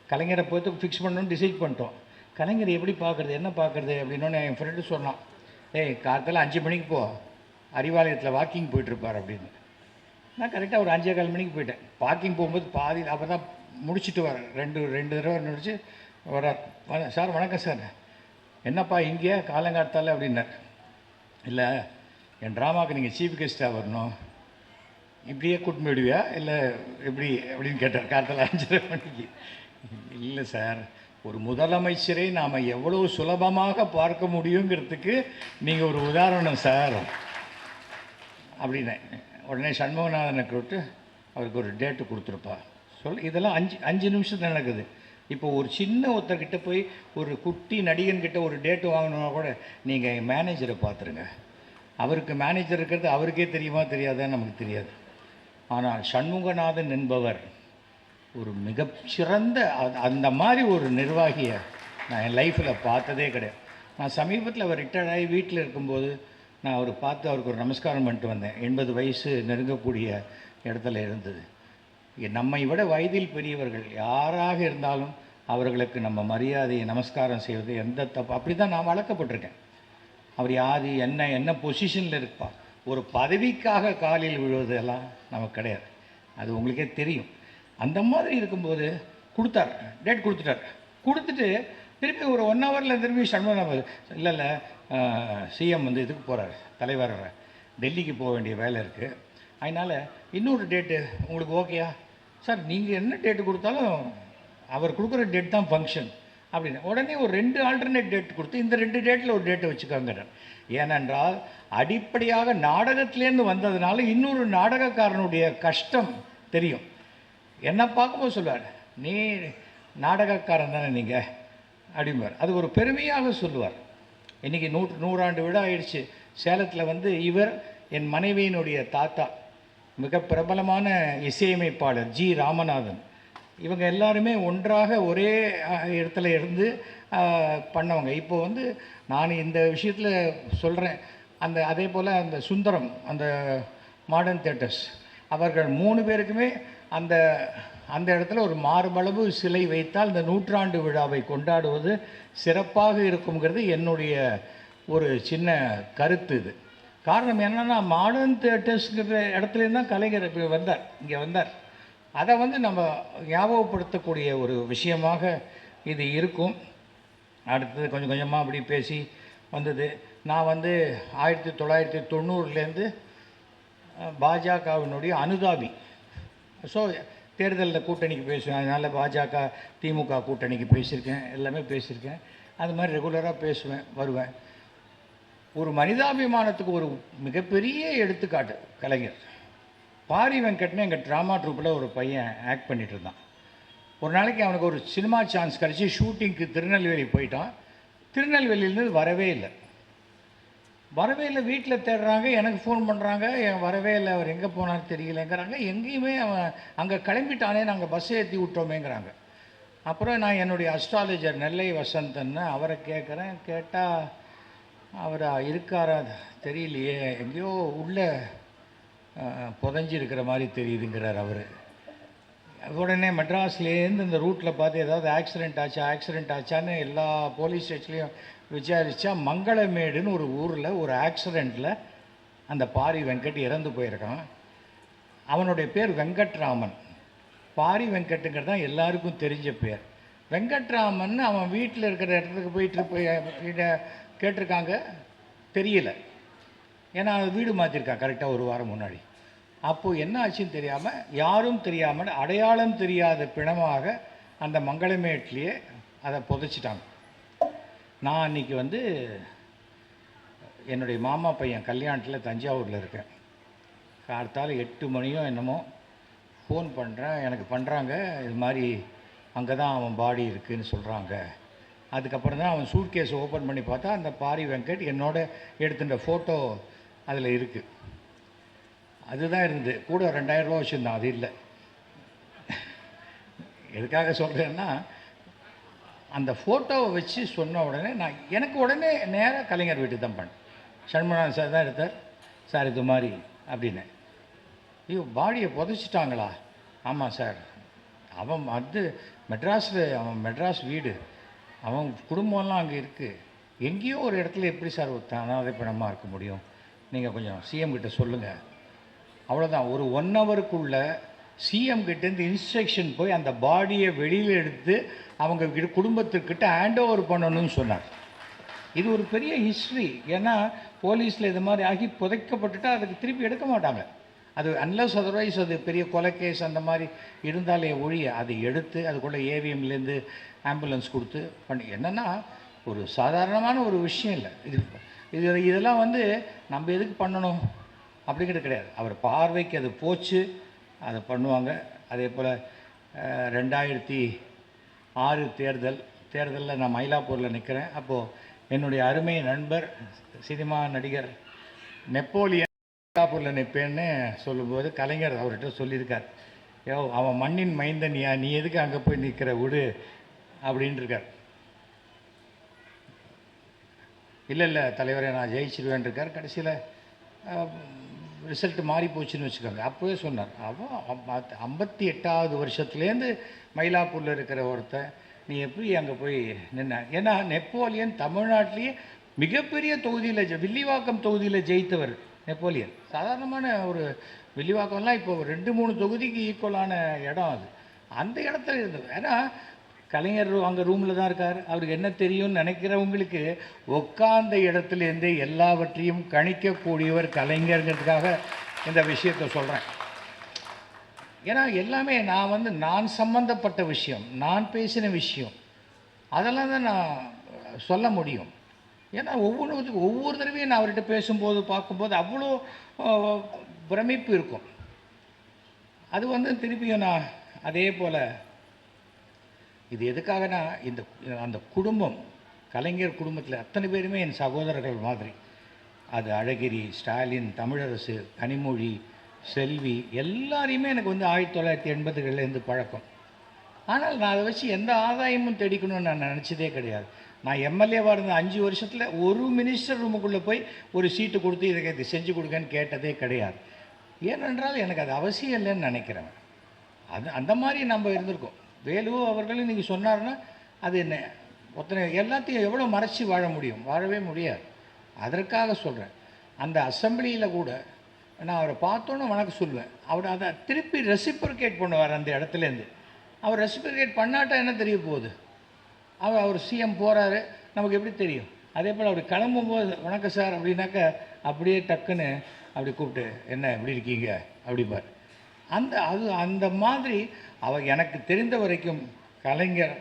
கலைஞரை பார்த்து ஃபிக்ஸ் பண்ணணும்னு டிசைட் பண்ணிட்டோம். கலைஞர் எப்படி பார்க்குறது, என்ன பார்க்குறது அப்படின்னோடனே என் ஃப்ரெண்டு சொன்னான், ஏய் காலத்தில் 5 மணிக்கு போ, அறிவாலயத்தில் வாக்கிங் போயிட்டுருப்பார் அப்படின்னு. நான் கரெக்டாக ஒரு 5:15 மணிக்கு போயிட்டேன். வாக்கிங் போகும்போது பாதி அப்போ தான் முடிச்சுட்டு வரேன். ரெண்டு தடவை முடிச்சு வரார். சார் வணக்கம் சார், என்னப்பா இங்கே காலங்காத்தால் அப்படின்னார். இல்லை, என் ட்ராமாவுக்கு நீங்கள் சீஃப் கெஸ்ட்டாக வரணும், இப்படியே கூட்டின்னு போயிடுவியா இல்லை எப்படி அப்படின்னு கேட்டார் காலத்தில் 5:30 மணிக்கு. இல்லை சார், ஒரு முதலமைச்சரை நாம் எவ்வளோ சுலபமாக பார்க்க முடியுங்கிறதுக்கு நீங்கள் ஒரு உதாரணம் சார் அப்படின்னேன். உடனே சண்முகநாதனை கூப்பிட்டு அவருக்கு ஒரு டேட்டு கொடுத்துருப்பா இதெல்லாம் 5 நிமிஷத்தில் நடக்குது. இப்போ ஒரு சின்ன ஒருத்தர்கிட்ட போய் ஒரு குட்டி நடிகன்கிட்ட ஒரு டேட்டு வாங்கணுன்னா கூட நீங்கள் மேனேஜரை பார்த்துருங்க. அவருக்கு மேனேஜர் இருக்கிறது அவருக்கே தெரியுமா தெரியாதான்னு நமக்கு தெரியாது. ஆனால் சண்முகநாதன் என்பவர் ஒரு மிகச்சிறந்த அந்த மாதிரி ஒரு நிர்வாகியை நான் என் லைஃப்பில் பார்த்ததே கிடையாது. நான் சமீபத்தில் அவர் ரிட்டையர்ட் ஆகி வீட்டில் இருக்கும்போது நான் அவரை பார்த்து அவருக்கு ஒரு நமஸ்காரம் பண்ணிட்டு வந்தேன். 80 வயசு நெருங்கக்கூடிய இடத்துல இருந்தது. நம்மை விட வயதில் பெரியவர்கள் யாராக இருந்தாலும் அவர்களுக்கு நம்ம மரியாதையை நமஸ்காரம் செய்வது எந்த தப்பு, அப்படி தான் நான் வளர்க்கப்பட்டிருக்கேன். அவர் யார் என்ன பொசிஷனில் இருப்பா, ஒரு பதவிக்காக காலில் விழுவதெல்லாம் நமக்கு கிடையாது. அது உங்களுக்கே தெரியும். அந்த மாதிரி இருக்கும்போது கொடுத்தார், டேட் கொடுத்துட்டு திருப்பி ஒரு 1 ஹவரில் திரும்பி சண்முகநாதன் இல்லை சிஎம் வந்து இதுக்கு போகிறார், தலைவர் டெல்லிக்கு போக வேண்டிய வேலை இருக்குது, அதனால் இன்னொரு டேட்டு உங்களுக்கு ஓகேயா? சார் நீங்கள் என்ன டேட்டு கொடுத்தாலும் அவர் கொடுக்குற டேட் தான் ஃபங்க்ஷன் அப்படின்னு. உடனே ஒரு 2 ஆல்டர்னேட் டேட் கொடுத்து இந்த 2 டேட்டில் ஒரு டேட்டை வச்சுக்கோங்கிறார். ஏனென்றால் அடிப்படையாக நாடகத்திலேருந்து வந்ததுனால இன்னொரு நாடகக்காரனுடைய கஷ்டம் தெரியும். என்ன பார்க்கும்போது சொல்லுவார், நீ நாடகக்காரன் தானே நீங்கள் அப்படிம்பார். அது ஒரு பெருமையாக சொல்லுவார். இன்றைக்கி 100 விழா ஆயிடுச்சு. சேலத்தில் வந்து இவர் என் மனைவியினுடைய தாத்தா, மிக பிரபலமான இசையமைப்பாளர் ஜி ராமநாதன், இவங்க எல்லாருமே ஒன்றாக ஒரே இடத்துல இருந்து பண்ணவங்க. இப்போ வந்து நான் இந்த விஷயத்தில் சொல்கிறேன். அதே போல் அந்த சுந்தரம், அந்த மாடர்ன் தியேட்டர்ஸ், அவர்கள் 3 பேருக்குமே அந்த இடத்துல ஒரு மார்பளவு சிலை வைத்தால் இந்த 100 விழாவை கொண்டாடுவது சிறப்பாக இருக்குங்கிறது என்னுடைய ஒரு சின்ன கருத்து. இது காரணம் என்னென்னா, மாடர்ன் தியேட்டர்ஸுங்கிற இடத்துலேருந்து தான் கலைஞர் இங்கே வந்தார். அதை வந்து நம்ம ஞாபகப்படுத்தக்கூடிய ஒரு விஷயமாக இது இருக்கும். அடுத்தது கொஞ்சம் கொஞ்சமாக அப்படி பேசி வந்தது. நான் வந்து 1990லேருந்து பாஜகவினுடைய அனுதாபி. ஸோ தேர்தலில் கூட்டணிக்கு பேசுவேன், அதனால் பாஜக திமுக கூட்டணிக்கு பேசியிருக்கேன், எல்லாமே பேசியிருக்கேன். அது மாதிரி ரெகுலராக பேசுவேன், வருவேன். ஒரு மனிதாபிமானத்துக்கு ஒரு மிகப்பெரிய எடுத்துக்காட்டு கலைஞர். பாரி வெங்கட்னு எங்கள் ட்ராமா ட்ரூப்பில் ஒரு பையன் ஆக்ட் பண்ணிகிட்டு இருந்தான். ஒரு நாளைக்கு அவனுக்கு ஒரு சினிமா சான்ஸ் கிடச்சி ஷூட்டிங்க்கு திருநெல்வேலி போயிட்டான். திருநெல்வேலியிலேருந்து வரவே இல்லை. வீட்டில் தேடுறாங்க, எனக்கு ஃபோன் பண்ணுறாங்க, வரவே இல்லை, அவர் எங்கே போனான்னு தெரியலைங்கிறாங்க. எங்கேயுமே அவன் அங்கே கிளம்பிட்டானே, நாங்கள் பஸ் ஏற்றி விட்டோமேங்கிறாங்க. அப்புறம் நான் என்னுடைய அஸ்ட்ராலஜர் நெல்லை வசந்தன்னு அவரை கேட்குறேன். கேட்டால் அவர் இருக்காரா தெரியலையே, எங்கேயோ உள்ளே புதஞ்சிருக்கிற மாதிரி தெரியுதுங்கிறார் அவர். உடனே மெட்ராஸ்லேருந்து இந்த ரூட்டில் பார்த்து ஏதாவது ஆக்சிடெண்ட் ஆச்சான்னு எல்லா போலீஸ் ஸ்டேஷன்லேயும் விசாரித்தா மங்களமேடுன்னு ஒரு ஊரில் ஒரு ஆக்சிடெண்ட்டில் அந்த பாரி வெங்கட் இறந்து போயிருக்கான். அவனுடைய பேர் வெங்கட்ராமன். பாரி வெங்கட்டுங்கிறது தான் எல்லாருக்கும் தெரிஞ்ச பேர். வெங்கட்ராமன் அவன் வீட்டில் இருக்கிற இடத்துக்கு போய் கேட்டிருக்காங்க, தெரியல. ஏன்னா வீடு மாற்றிருக்கான் கரெக்டாக 1 வாரம் முன்னாடி. அப்போது என்ன ஆச்சுன்னு தெரியாமல், யாரும் தெரியாமல், அடையாளம் தெரியாத பிணமாக அந்த மங்களமேட்லேயே அதை புதைச்சிட்டாங்க. நான் அன்றைக்கி வந்து என்னுடைய மாமா பையன் கல்யாணத்தில் தஞ்சாவூரில் இருக்கேன். காலத்தால் 8 மணியோ என்னமோ ஃபோன் பண்ணுறேன், எனக்கு பண்ணுறாங்க, இது மாதிரி அங்கே தான் அவன் பாடி இருக்குதுன்னு சொல்கிறாங்க. அதுக்கப்புறம் தான் அவன் சூட்கேஸ் ஓப்பன் பண்ணி பார்த்தா அந்த பாரி வெங்கட் என்னோட எடுத்துட்ட ஃபோட்டோ அதில் இருக்குது. அதுதான் இருந்தது. கூட 2000 ரூபா வச்சுருந்தான், அது இல்லை. எதுக்காக சொல்கிறேன்னா, அந்த ஃபோட்டோவை வச்சு சொன்ன உடனே எனக்கு உடனே நேராக கலைஞர் வீட்டுக்கு தான் பண்ணேன். சண்முகநாதன் சார் தான் எடுத்தார். சார் இது மாதிரி அப்படின்னு. ஐயோ, பாடியை புதைச்சிட்டாங்களா? ஆமாம் சார். அவன் அவன் மெட்ராஸ் வீடு, அவன் குடும்பம்லாம் அங்கே இருக்குது. எங்கேயோ ஒரு இடத்துல எப்படி சார் ஒரு அனாதை பணமாக இருக்க முடியும்? நீங்கள் கொஞ்சம் சிஎம் கிட்ட சொல்லுங்கள். அவ்வளோதான். ஒரு 1 ஹவருக்குள்ளே சிஎம் கிட்டேருந்து இன்ஸ்ட்ரக்ஷன் போய் அந்த பாடியை வெளியில் எடுத்து அவங்க குடும்பத்துக்கிட்ட ஹேண்ட் ஓவர் பண்ணணும்னு சொன்னார். இது ஒரு பெரிய ஹிஸ்ட்ரி. ஏன்னா போலீஸில் இது மாதிரி ஆகி புதைக்கப்பட்டுட்டால் அதுக்கு திருப்பி எடுக்க மாட்டாங்க. அது அன்லஸ் அதர்வைஸ் அது பெரிய கொலை கேஸ் அந்த மாதிரி இருந்தாலே ஒழிய அதை எடுத்து அதுக்குள்ளே ஏவிஎம்லேருந்து ஆம்புலன்ஸ் கொடுத்து பண்ணி என்னென்னா ஒரு சாதாரணமான ஒரு விஷயம் இல்லை. இதெல்லாம் நம்ம எதுக்கு பண்ணணும் அப்படிங்கிறது கிடையாது. அவர் பார்வைக்கு அது போச்சு, அதை பண்ணுவாங்க. அதே போல் 2006 தேர்தலில் நான் மயிலாப்பூரில் நிற்கிறேன். அப்போது என்னுடைய அருமை நண்பர் சினிமா நடிகர் நெப்போலியன் மயிலாப்பூரில் நிற்பேன்னு சொல்லும்போது கலைஞர் அவர்கிட்ட சொல்லியிருக்கார், அவன் மண்ணின் மைந்தனியா, நீ எதுக்கு அங்கே போய் நிற்கிற, விடு அப்படின்ட்டுருக்கார். இல்லை தலைவரை நான் ஜெயிச்சிருவேன் இருக்கார். கடைசியில் ரிசல்ட்டு மாறி போச்சுன்னு வச்சுக்கோங்க. அப்போவே சொன்னார், அவன் 58வது வருஷத்துலேருந்து மயிலாப்பூரில் இருக்கிற ஒருத்தன் நீ எப்படி அங்கே போய் நின்ன? ஏன்னா நெப்போலியன் தமிழ்நாட்டிலேயே மிகப்பெரிய தொகுதியில் வில்லிவாக்கம் தொகுதியில் ஜெயித்தவர் நெப்போலியன். சாதாரணமான ஒரு வில்லிவாக்கம்லாம் இப்போ 2-3 தொகுதிக்கு ஈக்குவலான இடம் அது. அந்த இடத்துல இருந்தது. ஏன்னா கலைஞர் அங்கே ரூமில் தான் இருக்கார். அவருக்கு என்ன தெரியும்னு நினைக்கிறவங்களுக்கு உட்கார்ந்த இடத்துலேருந்தே எல்லாவற்றையும் கணிக்கக்கூடியவர் கலைஞருங்கிறதுக்காக இந்த விஷயத்தை சொல்கிறேன். ஏன்னா எல்லாமே நான் சம்பந்தப்பட்ட விஷயம், நான் பேசின விஷயம், அதெல்லாம் தான் நான் சொல்ல முடியும். ஏன்னா ஒவ்வொரு தடவையும் நான் அவர்கிட்ட பேசும்போது பார்க்கும்போது அவ்வளோ பிரமிப்பு இருக்கும். அது திருப்பியும் நான் அதே போல் இது எதுக்காகனா அந்த குடும்பம், கலைஞர் குடும்பத்தில் அத்தனை பேருமே என் சகோதரர்கள் மாதிரி. அது அழகிரி, ஸ்டாலின், தமிழரசு, கனிமொழி, செல்வி எல்லாரையுமே எனக்கு 1980களிலேருந்து பழக்கம். ஆனால் நான் அதை வச்சு எந்த ஆதாயமும் தேடிக்கணும்னு நான் நினச்சதே கிடையாது. நான் எம்எல்ஏவாக இருந்த 5 வருஷத்தில் ஒரு மினிஸ்டர் ரூமுக்குள்ளே போய் ஒரு சீட்டு கொடுத்து இது செஞ்சு கொடுங்கன்னு கேட்டதே கிடையாது. ஏனென்றால் எனக்கு அது அவசியம் இல்லைன்னு நினைக்கிறேன். அந்த மாதிரி நம்ம இருந்திருக்கோம். வேலு அவர்கள் இன்றைக்கி சொன்னார்னா அது என்ன எல்லாத்தையும் எவ்வளோ மறைச்சி வாழ முடியும்? வாழவே முடியாது. அதற்காக சொல்கிறேன். அந்த அசம்பிளியில் கூட நான் அவரை பார்த்தோன்னு வணக்கம் சொல்லுவேன். அவர் அதை திருப்பி ரெசிப்ரிகேட் பண்ணுவார் அந்த இடத்துலேருந்து. அவர் ரெசிப்ரிகேட் பண்ணாட்டா என்ன தெரிய போகுது? அவர் சிஎம் போகிறாரு, நமக்கு எப்படி தெரியும்? அதே போல் அவர் கிளம்பும்போது வணக்கம் சார் அப்படின்னாக்க அப்படியே டக்குன்னு அப்படி கூப்பிட்டு என்ன எப்படி இருக்கீங்க அப்படிப்பார். அந்த மாதிரி அவர் எனக்கு தெரிந்த வரைக்கும் கலைஞர்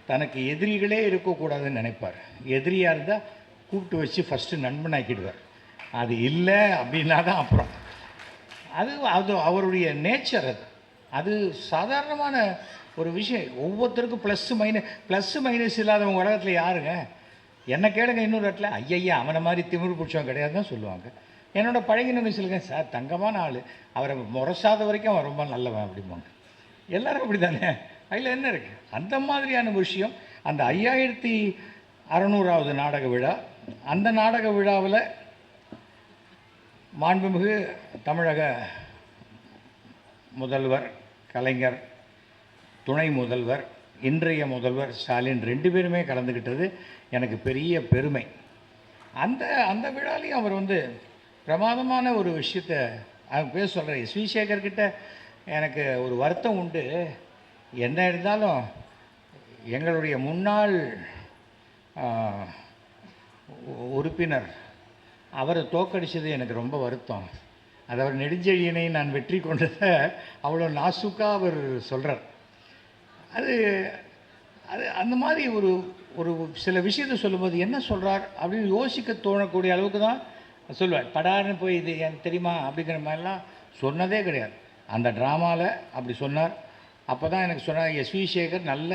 தனக்கு எதிரிகளே இருக்கக்கூடாதுன்னு நினைப்பார். எதிரியாக இருந்தால் கூப்பிட்டு வச்சு ஃபஸ்ட்டு நண்பனாக்கிடுவார். அது இல்லை அப்படின்னா தான் அப்புறம் அது அவருடைய நேச்சர். அது சாதாரணமான ஒரு விஷயம். ஒவ்வொருத்தருக்கும் ப்ளஸ்ஸு மைனஸ் இல்லாதவங்க உலகத்தில் யாருங்க? என்ன கேளுங்க இன்னொரு இடத்துல, ஐயா அவனை மாதிரி திமிரு பிடிச்சவன் கிடையாது தான் சொல்லுவாங்க. என்னோட பழகினவங்க சொல்லுங்க, சார் தங்கமான ஆள், அவரை முறைசாத வரைக்கும் அவன் ரொம்ப நல்லவன் அப்படிம்பாங்க. எல்லோரும் அப்படி தானே, அதில் என்ன இருக்குது? அந்த மாதிரியான விஷயம். அந்த 5600வது நாடக விழா, அந்த நாடக விழாவில் மாண்புமிகு தமிழக முதல்வர் கலைஞர், துணை முதல்வர், இன்றைய முதல்வர் ஸ்டாலின் 2 பேருமே கலந்துக்கிட்டது எனக்கு பெரிய பெருமை. அந்த விழாலையும் அவர் பிரமாதமான ஒரு விஷயத்தை பேச சொல்கிறேன். எஸ் வி சேகர்கிட்ட எனக்கு ஒரு வருத்தம் உண்டு. என்ன இருந்தாலும் எங்களுடைய முன்னாள் உறுப்பினர் அவரை தோக்கடிச்சது எனக்கு ரொம்ப வருத்தம். அது அவர் நெடுஞ்செழியனை நான் வெற்றி கொண்டதை அவ்வளோ நாசுக்காக அவர் சொல்கிறார். அது அந்த மாதிரி ஒரு சில விஷயத்தை சொல்லும்போது என்ன சொல்கிறார் அப்படின்னு யோசிக்க தோணக்கூடிய அளவுக்கு தான் சொல்லுவார். படாருன்னு போய் இது எனக்கு தெரியுமா அப்படிங்கிற மாதிரிலாம் சொன்னதே கிடையாது. அந்த ட்ராமாவில் அப்படி சொன்னார். அப்போ தான் எனக்கு சொன்னார், எஸ் வி சேகர் நல்ல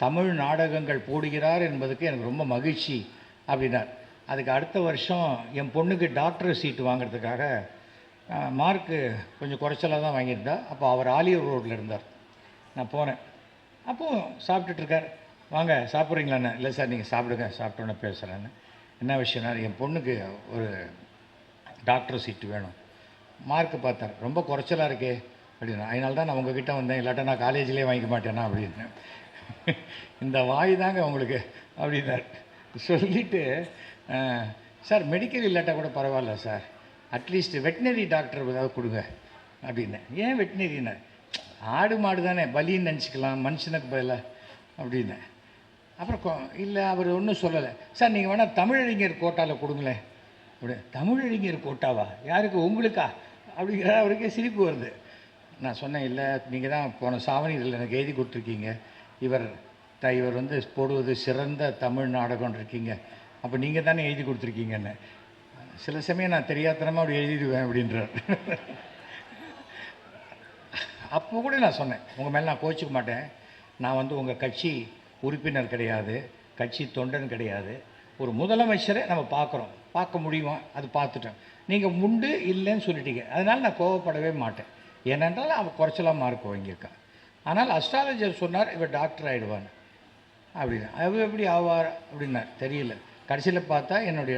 தமிழ் நாடகங்கள் போடுகிறார் என்பதுக்கு எனக்கு ரொம்ப மகிழ்ச்சி அப்படின்னார். அதுக்கு அடுத்த வருஷம் என் பொண்ணுக்கு டாக்டர் சீட்டு வாங்கிறதுக்காக மார்க்கு கொஞ்சம் குறைச்சலாக தான் வாங்கியிருந்தா. அப்போ அவர் ஆலியூர் ரோட்டில் இருந்தார். நான் போனேன். அப்போது சாப்பிட்டுட்ருக்கார். வாங்க சாப்பிட்றீங்களாண்ணே? இல்லை சார் நீங்கள் சாப்பிடுங்க, சாப்பிட்டோன்னே பேசுகிறேன்னு. என்ன விஷயம்னா என் பொண்ணுக்கு ஒரு டாக்டர் சீட்டு வேணும். மார்க்கு பார்த்தார், ரொம்ப குறைச்சலாக இருக்கே அப்படின்னா. அதனால தான் நான் உங்ககிட்ட வந்தேன், இல்லாட்டா நான் காலேஜ்லேயே வாங்கிக்க மாட்டேன்னா அப்படின்னு. இந்த வாய் தாங்க உங்களுக்கு அப்படின்னார். சொல்லிவிட்டு சார் மெடிக்கல் இல்லாட்டா கூட பரவாயில்ல சார், அட்லீஸ்ட் வெட்டினரி டாக்டர் ஏதாவது கொடுங்க அப்படின்னேன். ஏன் வெட்டினரின்னு? ஆடு மாடு தானே, பலின்னு நினச்சிக்கலாம் மனுஷனுக்கு பதிலாக அப்படின்னேன். அப்புறம் இல்லை அவர் ஒன்றும் சொல்லலை. சார் நீங்கள் வேணால் தமிழறிஞர் கோட்டாவில் கொடுங்களேன் அப்படி. தமிழறிஞர் கோட்டாவா? யாருக்கு? உங்களுக்கா? அப்படிங்கிற அவருக்கே சிரிப்பு வருது. நான் சொன்னேன், இல்லை நீங்கள் தான் போன சாவணியில் எனக்கு எழுதி கொடுத்துருக்கீங்க, இவர் வந்து போடுவது சிறந்த தமிழ் நாடகம்னு இருக்கீங்க, அப்போ நீங்கள் தானே எழுதி கொடுத்துருக்கீங்கன்னு. சில சமயம் நான் தெரியாதனமாக அப்படி எழுதிடுவேன் அப்படின்றார். அப்போ கூட நான் சொன்னேன், உங்கள் மேலே நான் கோச்சிக்க மாட்டேன், நான் வந்து உங்கள் கட்சி உறுப்பினர் கிடையாது, கட்சி தொண்டன் கிடையாது, ஒரு முதலமைச்சரை நம்ம பார்க்க முடியுமா, அது பார்த்துட்டோம், நீங்கள் முண்டு இல்லைன்னு சொல்லிட்டீங்க, அதனால் நான் கோவப்படவே மாட்டேன். ஏனென்றால் அவன் குறைச்சலாம் மார்க் வாங்கியிருக்கான். ஆனால் அஸ்ட்ராலஜர் சொன்னார் இவர் டாக்டர் ஆகிடுவான்னு அப்படின்னு. அவர் எப்படி ஆவார் அப்படின்னார், தெரியல. கடைசியில் பார்த்தா என்னுடைய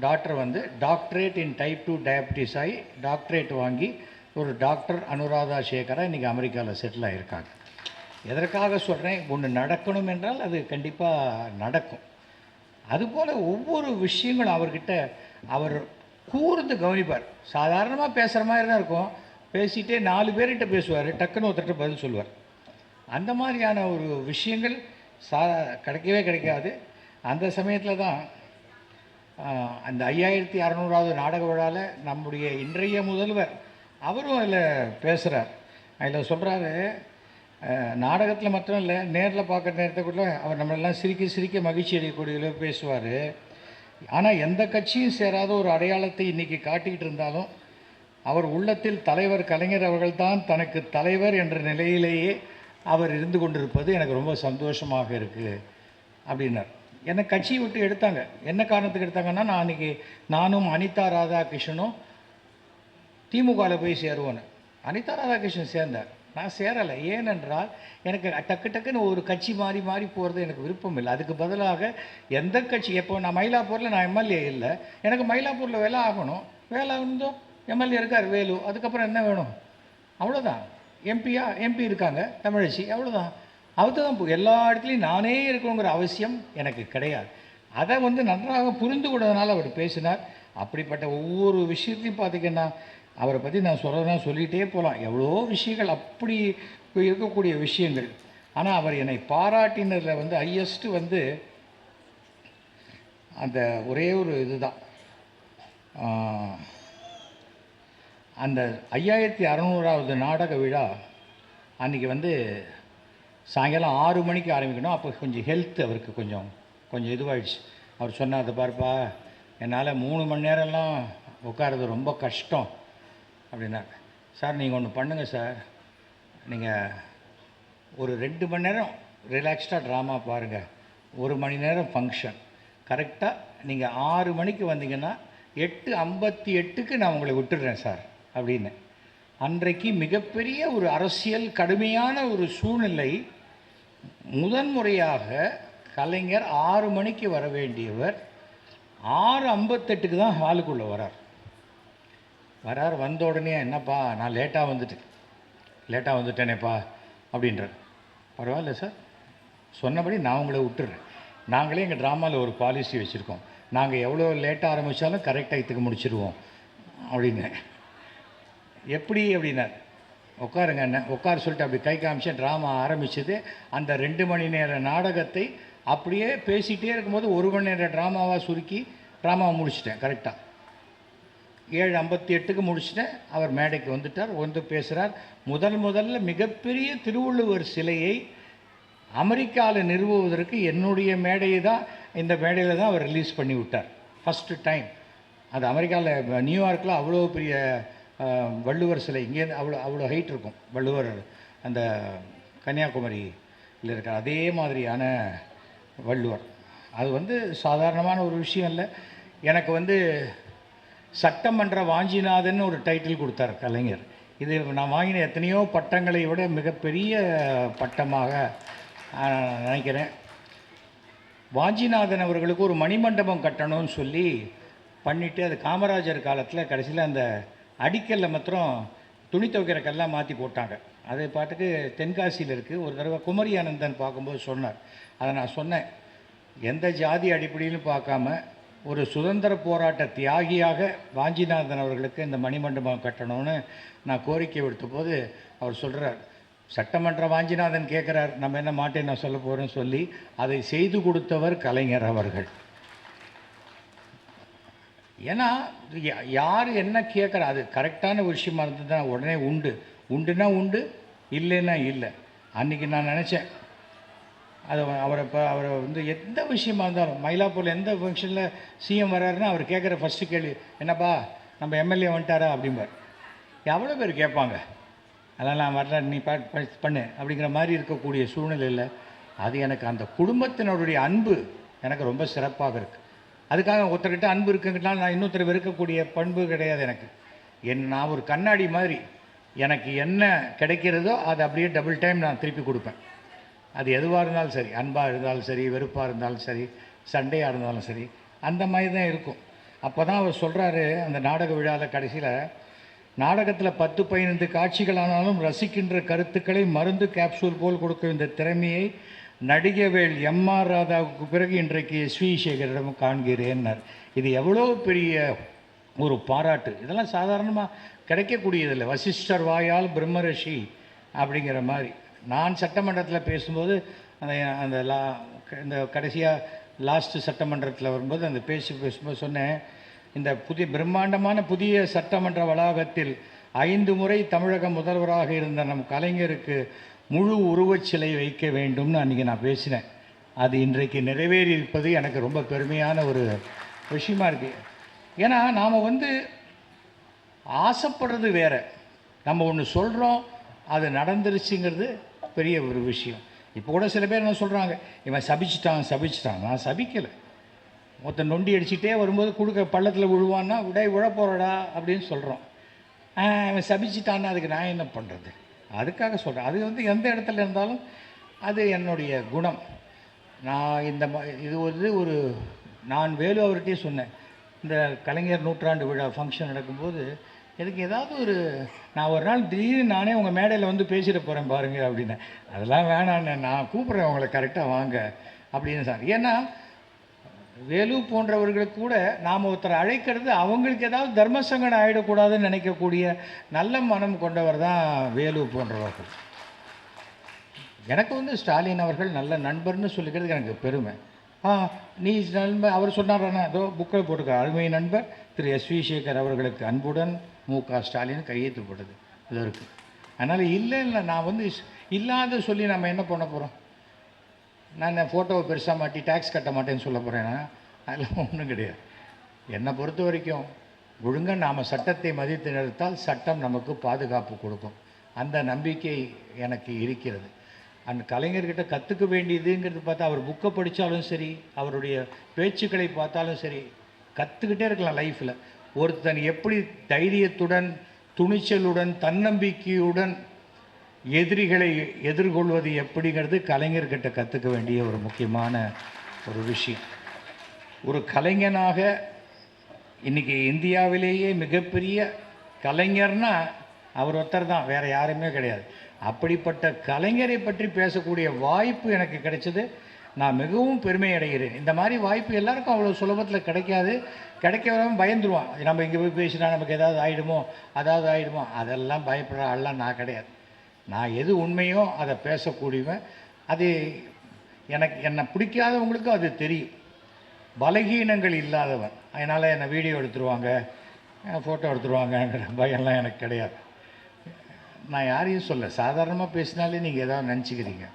டாக்டர் வந்து டாக்டரேட் இன் டைப் 2 டயபிட்டிஸ் ஆகி டாக்டரேட் வாங்கி ஒரு டாக்டர் அனுராதா சேகரா இன்றைக்கி அமெரிக்காவில் செட்டில் ஆகியிருக்காங்க. எதற்காக சொல்கிறேன், ஒன்று நடக்கணும் என்றால் அது கண்டிப்பாக நடக்கும். அதுபோல் ஒவ்வொரு விஷயங்களும் அவர்கிட்ட அவர் கூர்ந்து கவனிப்பார். சாதாரணமாக பேசுகிற மாதிரி தான் இருக்கும், பேசிகிட்டே 4 பேர்கிட்ட பேசுவார், டக்குன்னு ஒருத்தர்கிட்ட பதில் சொல்லுவார். அந்த மாதிரியான ஒரு விஷயங்கள் கிடைக்கவே கிடைக்காது. அந்த சமயத்தில் தான் அந்த 5600வது நாடக விழாவில் நம்முடைய இன்றைய முதல்வர் அவரும் அதில் பேசுகிறார். அதில் சொல்கிறாரு, நாடகத்தில் மட்டும் இல்லை, நேரில் பார்க்குற நேரத்துக்குள்ள அவர் நம்மளெல்லாம் சிரிக்க மகிழ்ச்சி அடையக்கூடிய பேசுவார். ஆனால் எந்த கட்சியும் சேராத ஒரு அடையாளத்தை இன்றைக்கி காட்டிக்கிட்டு இருந்தாலும் அவர் உள்ளத்தில் தலைவர் கலைஞர் அவர்கள்தான் தனக்கு தலைவர் என்ற நிலையிலேயே அவர் இருந்து கொண்டிருப்பது எனக்கு ரொம்ப சந்தோஷமாக இருக்குது அப்படின்னார். என்னை கட்சியை விட்டு எடுத்தாங்க. என்ன காரணத்துக்கு எடுத்தாங்கன்னா, நான் அன்றைக்கி நானும் அனிதா ராதாகிருஷ்ணனும் திமுகவில் போய் சேருவோன்னு. அனிதா ராதாகிருஷ்ணன் சேர்ந்தார், நான் சேரலை. ஏனென்றால் எனக்கு டக்குன்னு ஒரு கட்சி மாறி போகிறது எனக்கு விருப்பம் இல்லை. அதுக்கு பதிலாக எந்த கட்சி, எப்போ நான் மயிலாப்பூரில் நான் எம்எல்ஏ இல்லை, எனக்கு மயிலாப்பூரில் வேலை ஆகணும், வேலை ஆகணுந்தோ எம்எல்ஏ இருக்கார் வேலு, அதுக்கப்புறம் என்ன வேணும், அவ்வளோதான். எம்பி இருக்காங்க தமிழச்சி, அவ்வளோதான். அதுதான் எல்லா இடத்துலையும் நானே இருக்கணுங்கிற அவசியம் எனக்கு கிடையாது. அதை வந்து நன்றாக புரிந்து கொண்டதுனால அவர் பேசினார். அப்படிப்பட்ட ஒவ்வொரு விஷயத்தையும் பார்த்திங்கன்னா அவரை பற்றி நான் சொல்லிகிட்டே போகலாம். எவ்வளோ விஷயங்கள் அப்படி இருக்கக்கூடிய விஷயங்கள். ஆனால் அவர் என்னை பாராட்டினதில் வந்து ஹையஸ்ட்டு வந்து அந்த ஒரே ஒரு இதுதான், அந்த 5600வது நாடக விழா அன்றைக்கி வந்து சாயங்காலம் 6 மணிக்கு ஆரம்பிக்கணும். அப்போ கொஞ்சம் ஹெல்த் அவருக்கு கொஞ்சம் இதுவாகிடுச்சு. அவர் சொன்னார், அதை பாருப்பா, என்னால் 3 மணி நேரம்லாம் உட்காரது ரொம்ப கஷ்டம் அப்படின்னார். சார் நீங்கள் ஒன்று பண்ணுங்கள் சார், நீங்கள் ஒரு 2 மணி நேரம் ரிலாக்ஸ்டாக ட்ராமா பாருங்கள், 1 மணி நேரம் ஃபங்க்ஷன், கரெக்டாக நீங்கள் 6 மணிக்கு வந்தீங்கன்னா 8:58க்கு நான் உங்களை விட்டுடுறேன் சார் அப்படின்னு. அன்றைக்கு மிகப்பெரிய ஒரு அரசியல் கடுமையான ஒரு சூழ்நிலை. முதன்முறையாக கலைஞர் 6 மணிக்கு வர வேண்டியவர் 6:58க்கு தான் ஹாலுக்குள்ளே வரார். வந்த உடனே, என்னப்பா நான் லேட்டாக வந்துட்டேனேப்பா அப்படின்றார். பரவாயில்ல சார், சொன்னபடி நான் உங்களை விட்டுறேன். நாங்களே எங்கள் ட்ராமாவில் ஒரு பாலிசி வச்சுருக்கோம், நாங்கள் எவ்வளோ லேட்டாக ஆரம்பித்தாலும் கரெக்ட் டைத்துக்கு முடிச்சிடுவோம் அப்படின்னு. எப்படி அப்படின்னார். உட்காருங்க அண்ணன், உட்கார சொல்லிட்டு அப்படி கை காமிச்சேன். ட்ராமா ஆரம்பித்தது. அந்த 2 மணி நேர நாடகத்தை அப்படியே பேசிகிட்டே இருக்கும்போது 1 மணி நேர ட்ராமாவாக சுருக்கி ட்ராமாவை முடிச்சிட்டேன். கரெக்டாக 7:58க்கு முடிச்சிட்டேன். அவர் மேடைக்கு வந்துட்டார், வந்து பேசுகிறார். முதல்ல மிகப்பெரிய திருவள்ளுவர் சிலையை அமெரிக்காவில் நிறுவுவதற்கு என்னுடைய மேடையை தான், இந்த மேடையில் தான் அவர் ரிலீஸ் பண்ணி விட்டார் ஃபஸ்ட்டு டைம். அது அமெரிக்காவில் நியூயார்க்கில் அவ்வளோ பெரிய வள்ளுவர் சிலை, இங்கேருந்து அவ்வளோ ஹைட் இருக்கும் வள்ளுவர், அந்த கன்னியாகுமரியில் இருக்கிற அதே மாதிரியான வள்ளுவர். அது வந்து சாதாரணமான ஒரு விஷயம் இல்லை. எனக்கு வந்து சட்டமன்ற வாஞ்சிநாதன் ஒரு டைட்டில் கொடுத்தார் கலைஞர். இது நான் வாங்கின எத்தனையோ பட்டங்களை விட மிகப்பெரிய பட்டமாக நினைக்கிறேன். வாஞ்சிநாதன் அவர்களுக்கு ஒரு மணிமண்டபம் கட்டணும்னு சொல்லி பண்ணிவிட்டு, அது காமராஜர் காலத்தில் கடைசியில் அந்த அடிக்கல்ல மாத்திரம் துணி துவைக்கிற கல்லாம் மாற்றி போட்டாங்க. அது பாட்டுக்கு தென்காசியில் இருக்குது. ஒரு தடவை குமரி ஆனந்தன் பார்க்கும்போது சொன்னார். அதை நான் சொன்னேன், எந்த ஜாதி அடிப்படையிலும் பார்க்காம ஒரு சுதந்திர போராட்ட தியாகியாக வாஞ்சிநாதன் அவர்களுக்கு இந்த மணிமண்டபம் கட்டணும்னு நான் கோரிக்கை விடுத்த போது அவர் சொல்கிறார், சட்டமன்ற வாஞ்சிநாதன் கேட்குறார், நம்ம என்ன மாட்டேன் நான் சொல்ல போகிறேன்னு சொல்லி அதை செய்து கொடுத்தவர் கலைஞர் அவர்கள். ஏன்னா யார் என்ன கேட்குறா, அது கரெக்டான விஷயமா இருந்ததுன்னா உடனே உண்டுன்னா உண்டு, இல்லைன்னா இல்லை. அன்றைக்கி நான் நினச்சேன், அவரை வந்து எந்த விஷயமா இருந்தாலும், மயிலாப்பூரில் எந்த ஃபங்க்ஷனில் சிஎம் வர்றாருன்னா அவர் கேட்குற ஃபஸ்ட்டு கேள்வி, என்னப்பா நம்ம எம்எல்ஏ வந்துட்டாரா அப்படிம்பார். எவ்வளோ பேர் கேட்பாங்க, அதெல்லாம் நான் வரல, நீ பண்ணு அப்படிங்கிற மாதிரி இருக்கக்கூடிய சூழ்நிலையில் அது எனக்கு அந்த குடும்பத்தினருடைய அன்பு எனக்கு ரொம்ப சிறப்பாக இருக்குது. அதுக்காக ஒருத்தர்கிட்ட அன்பு இருக்குங்கிட்டால் நான் இன்னொருத்தர் வெறுக்கக்கூடிய பண்பு கிடையாது எனக்கு. நான் ஒரு கண்ணாடி மாதிரி, எனக்கு என்ன கிடைக்கிறதோ அதை அப்படியே டபுள் டைம் நான் திருப்பி கொடுப்பேன். அது எதுவாக இருந்தாலும் சரி, அன்பாக இருந்தாலும் சரி, வெறுப்பாக இருந்தாலும் சரி, சண்டையாக இருந்தாலும் சரி, அந்த மாதிரி தான் இருக்கும். அப்போ தான் அவர் சொல்கிறாரு அந்த நாடக விழாவில் கடைசியில், நாடகத்தில் 10-15 காட்சிகளானாலும் ரசிக்கின்ற கருத்துக்களை மருந்து கேப்சூல் போல் கொடுக்கும் இந்த திறமையை நடிகவேள் எம்ஆர் ராதாவுக்கு பிறகு இன்றைக்கு எஸ்வி சேகரிடம் காண்கிறேன்னார். இது எவ்வளோ பெரிய ஒரு பாராட்டு. இதெல்லாம் சாதாரணமாக கிடைக்கக்கூடியதில்லை. வசிஷ்டர் வாயால் பிரம்மரிஷி அப்படிங்கிற மாதிரி. நான் சட்டமன்றத்தில் பேசும்போது அந்த இந்த கடைசியாக லாஸ்ட்டு சட்டமன்றத்தில் வரும்போது அந்த பேசும்போது சொன்னேன், இந்த பிரம்மாண்டமான புதிய சட்டமன்ற வளாகத்தில் 5 முறை தமிழக முதல்வராக இருந்த நம் கலைஞருக்கு முழு உருவச்சிலை வைக்க வேண்டும்னு அன்றைக்கி நான் பேசினேன். அது இன்றைக்கு நிறைவேறி இருப்பது எனக்கு ரொம்ப பெருமையான ஒரு விஷயமா இருக்குது. ஏன்னா நாம் வந்து ஆசைப்படுறது வேறு, நம்ம ஒன்று சொல்கிறோம் அது நடந்துருச்சுங்கிறது பெரிய ஒரு விஷயம். இப்போ கூட சில பேர் என்ன சொல்கிறாங்க, இவன் சபிச்சிட்டான். நான் சபிக்கலை. மொத்தம் நொண்டி அடிச்சுட்டே வரும்போது கொடுக்க பள்ளத்தில் விழுவான்னா விழப்போறடா அப்படின்னு சொல்கிறோம். இவன் சபிச்சிட்டான்னா அதுக்கு நான் என்ன பண்ணுறது, அதுக்காக சொல்கிறேன். அது வந்து எந்த இடத்துல இருந்தாலும் அது என்னுடைய குணம். நான் இது நான் வேலு அவர்கிட்டே சொன்னேன், இந்த கலைஞர் நூற்றாண்டு விழா ஃபங்க்ஷன் நடக்கும்போது எனக்கு ஏதாவது நான் ஒரு நாள் திடீர்னு நானே உங்கள் மேடையில் வந்து பேசிட போகிறேன் பாருங்கள் அப்படின்னு. அதெல்லாம் வேணான்னு, நான் கூப்பிட்றேன் உங்களை கரெக்டாக வாங்க அப்படின்னு சார். ஏன்னா வேலு போன்றவர்களுக்கு கூட நாம் ஒருத்தரை அழைக்கிறது அவங்களுக்கு ஏதாவது தர்மசங்கடம் ஆகிடக்கூடாதுன்னு நினைக்கக்கூடிய நல்ல மனம் கொண்டவர் தான் வேலு போன்றவர்கள். எனக்கு வந்து ஸ்டாலின் அவர்கள் நல்ல நண்பர்னு சொல்லிக்கிறதுக்கு எனக்கு பெருமை. நீ நண்பர் அவர் சொன்னார்னா ஏதோ புக்கில் போட்டுக்க, அருமை நண்பர் திரு எஸ்வி சேகர் அவர்களுக்கு அன்புடன் மு.க. ஸ்டாலின் கையெழுத்து போட்டது இது இருக்குது. அதனால் இல்லை நான் வந்து இல்லாத சொல்லி நம்ம என்ன பண்ண போகிறோம். நான் ஃபோட்டோவை பெருசாக மாட்டி டேக்ஸ் கட்ட மாட்டேன்னு சொல்ல போகிறேன்னா அதெல்லாம் ஒன்றும் கிடையாது. என்னை பொறுத்த வரைக்கும் ஒழுங்காக நாம் சட்டத்தை மதித்து நிறுத்தால் சட்டம் நமக்கு பாதுகாப்பு கொடுக்கும். அந்த நம்பிக்கை எனக்கு இருக்கிறது. அந்த கலைஞர்கிட்ட கற்றுக்க வேண்டியதுங்கிறது பார்த்தா, அவர் புக்கை படித்தாலும் சரி, அவருடைய பேச்சுக்களை பார்த்தாலும் சரி, கற்றுக்கிட்டே இருக்கலாம் லைஃப்பில். ஒருத்தன் எப்படி தைரியத்துடன், துணிச்சலுடன், தன்னம்பிக்கையுடன் எதிரிகளை எதிர்கொள்வது எப்படிங்கிறது கலைஞர்கிட்ட கற்றுக்க வேண்டிய ஒரு முக்கியமான ஒரு விஷயம். ஒரு கலைஞனாக இன்றைக்கி இந்தியாவிலேயே மிகப்பெரிய கலைஞர்னால் அவர் ஒருத்தர் தான், வேறு யாருமே கிடையாது. அப்படிப்பட்ட கலைஞரை பற்றி பேசக்கூடிய வாய்ப்பு எனக்கு கிடைச்சது. நான் மிகவும் பெருமை அடைகிறேன். இந்த மாதிரி வாய்ப்பு எல்லாருக்கும் அவ்வளோ சுலபத்தில் கிடைக்காது. கிடைக்கிறவங்க பயந்துருவான், நம்ம இங்கே போய் பேசினா நமக்கு ஏதாவது ஆகிடுமோ அதெல்லாம் பயப்படுற ஆள்லாம் நான் கிடையாது. நான் எது உண்மையோ அதை பேசக்கூடியவன். அது என்னை பிடிக்காதவங்களுக்கும் அது தெரியும். பலகீனங்கள் இல்லாதவன். அதனால் என்னை வீடியோ எடுத்துருவாங்க, ஃபோட்டோ எடுத்துருவாங்கங்கிற பயம்லாம் எனக்கு கிடையாது. நான் யாரையும் சொல்ல, சாதாரணமாக பேசினாலே நீங்கள் ஏதாவது நினச்சிக்கிறீங்க.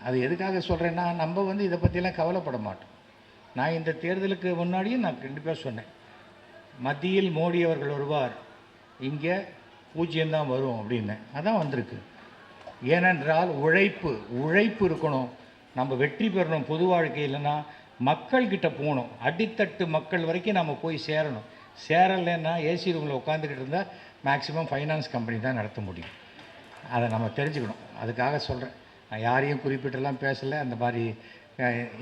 அது எதுக்காக சொல்கிறேன்னா, நம்ம வந்து இதை பற்றிலாம் கவலைப்பட மாட்டோம். நான் இந்த தேர்தலுக்கு முன்னாடியும் நான் கண்டிப்பாக சொன்னேன், மத்தியில் மோடி அவர்கள் வருவார், இங்கே 0 தான் வரும் அப்படின்னு. அதான் வந்திருக்கு. ஏனென்றால் உழைப்பு இருக்கணும். நம்ம வெற்றி பெறணும். பொது வாழ்க்கையில்னா மக்கள்கிட்ட போகணும். அடித்தட்டு மக்கள் வரைக்கும் நம்ம போய் சேரணும். சேரலைன்னா ஏசி ரூமில் உட்காந்துக்கிட்டு இருந்தால் மேக்ஸிமம் ஃபைனான்ஸ் கம்பெனி தான் நடத்த முடியும். அதை நம்ம தெரிஞ்சுக்கணும். அதுக்காக சொல்கிறேன். நான் யாரையும் குறிப்பிட்டெல்லாம் பேசலை. அந்த மாதிரி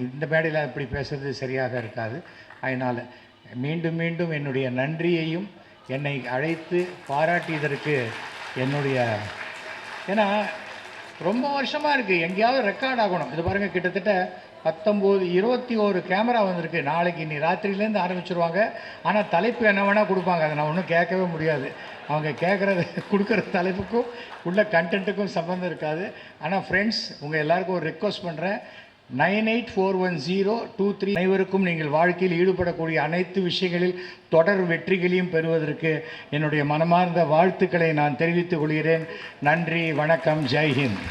இந்த மேடையில் இப்படி பேசுறது சரியாக இருக்காது. அதனால் மீண்டும் மீண்டும் என்னுடைய நன்றியையும் என்னை அழைத்து பாராட்டியதற்கு என்னுடைய, ஏன்னா ரொம்ப வருஷமாக இருக்குது, எங்கேயாவது ரெக்கார்ட் ஆகணும். இது பாருங்கள், கிட்டத்தட்ட 21 கேமரா வந்திருக்கு. நாளைக்கு இன்னி ராத்திரியிலேருந்து ஆரம்பிச்சிருவாங்க. ஆனால் தலைப்பு என்ன வேணால் கொடுப்பாங்க, அதை நான் ஒன்றும் கேட்கவே முடியாது. அவங்க கேட்குறது கொடுக்குற தலைப்புக்கும் உள்ள கண்டென்ட்டுக்கும் சம்மந்தம் இருக்காது. ஆனால் ஃப்ரெண்ட்ஸ், உங்கள் எல்லாருக்கும் ஒரு ரெக்வஸ்ட் பண்ணுறேன். 984102 அனைவருக்கும் நீங்கள் வாழ்க்கையில் ஈடுபடக்கூடிய அனைத்து விஷயங்களில் தொடர் வெற்றிகளையும் பெறுவதற்கு என்னுடைய மனமார்ந்த வாழ்த்துக்களை நான் தெரிவித்துக் கொள்கிறேன். நன்றி, வணக்கம், ஜெய்ஹிந்த்.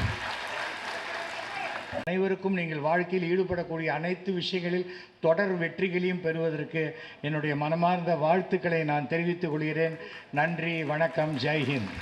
அனைவருக்கும் நீங்கள் வாழ்க்கையில் ஈடுபடக்கூடிய அனைத்து விஷயங்களில் தொடர் வெற்றிகளையும் பெறுவதற்கு என்னுடைய மனமார்ந்த வாழ்த்துக்களை நான் தெரிவித்துக் கொள்கிறேன். நன்றி, வணக்கம், ஜெய்ஹிந்த்.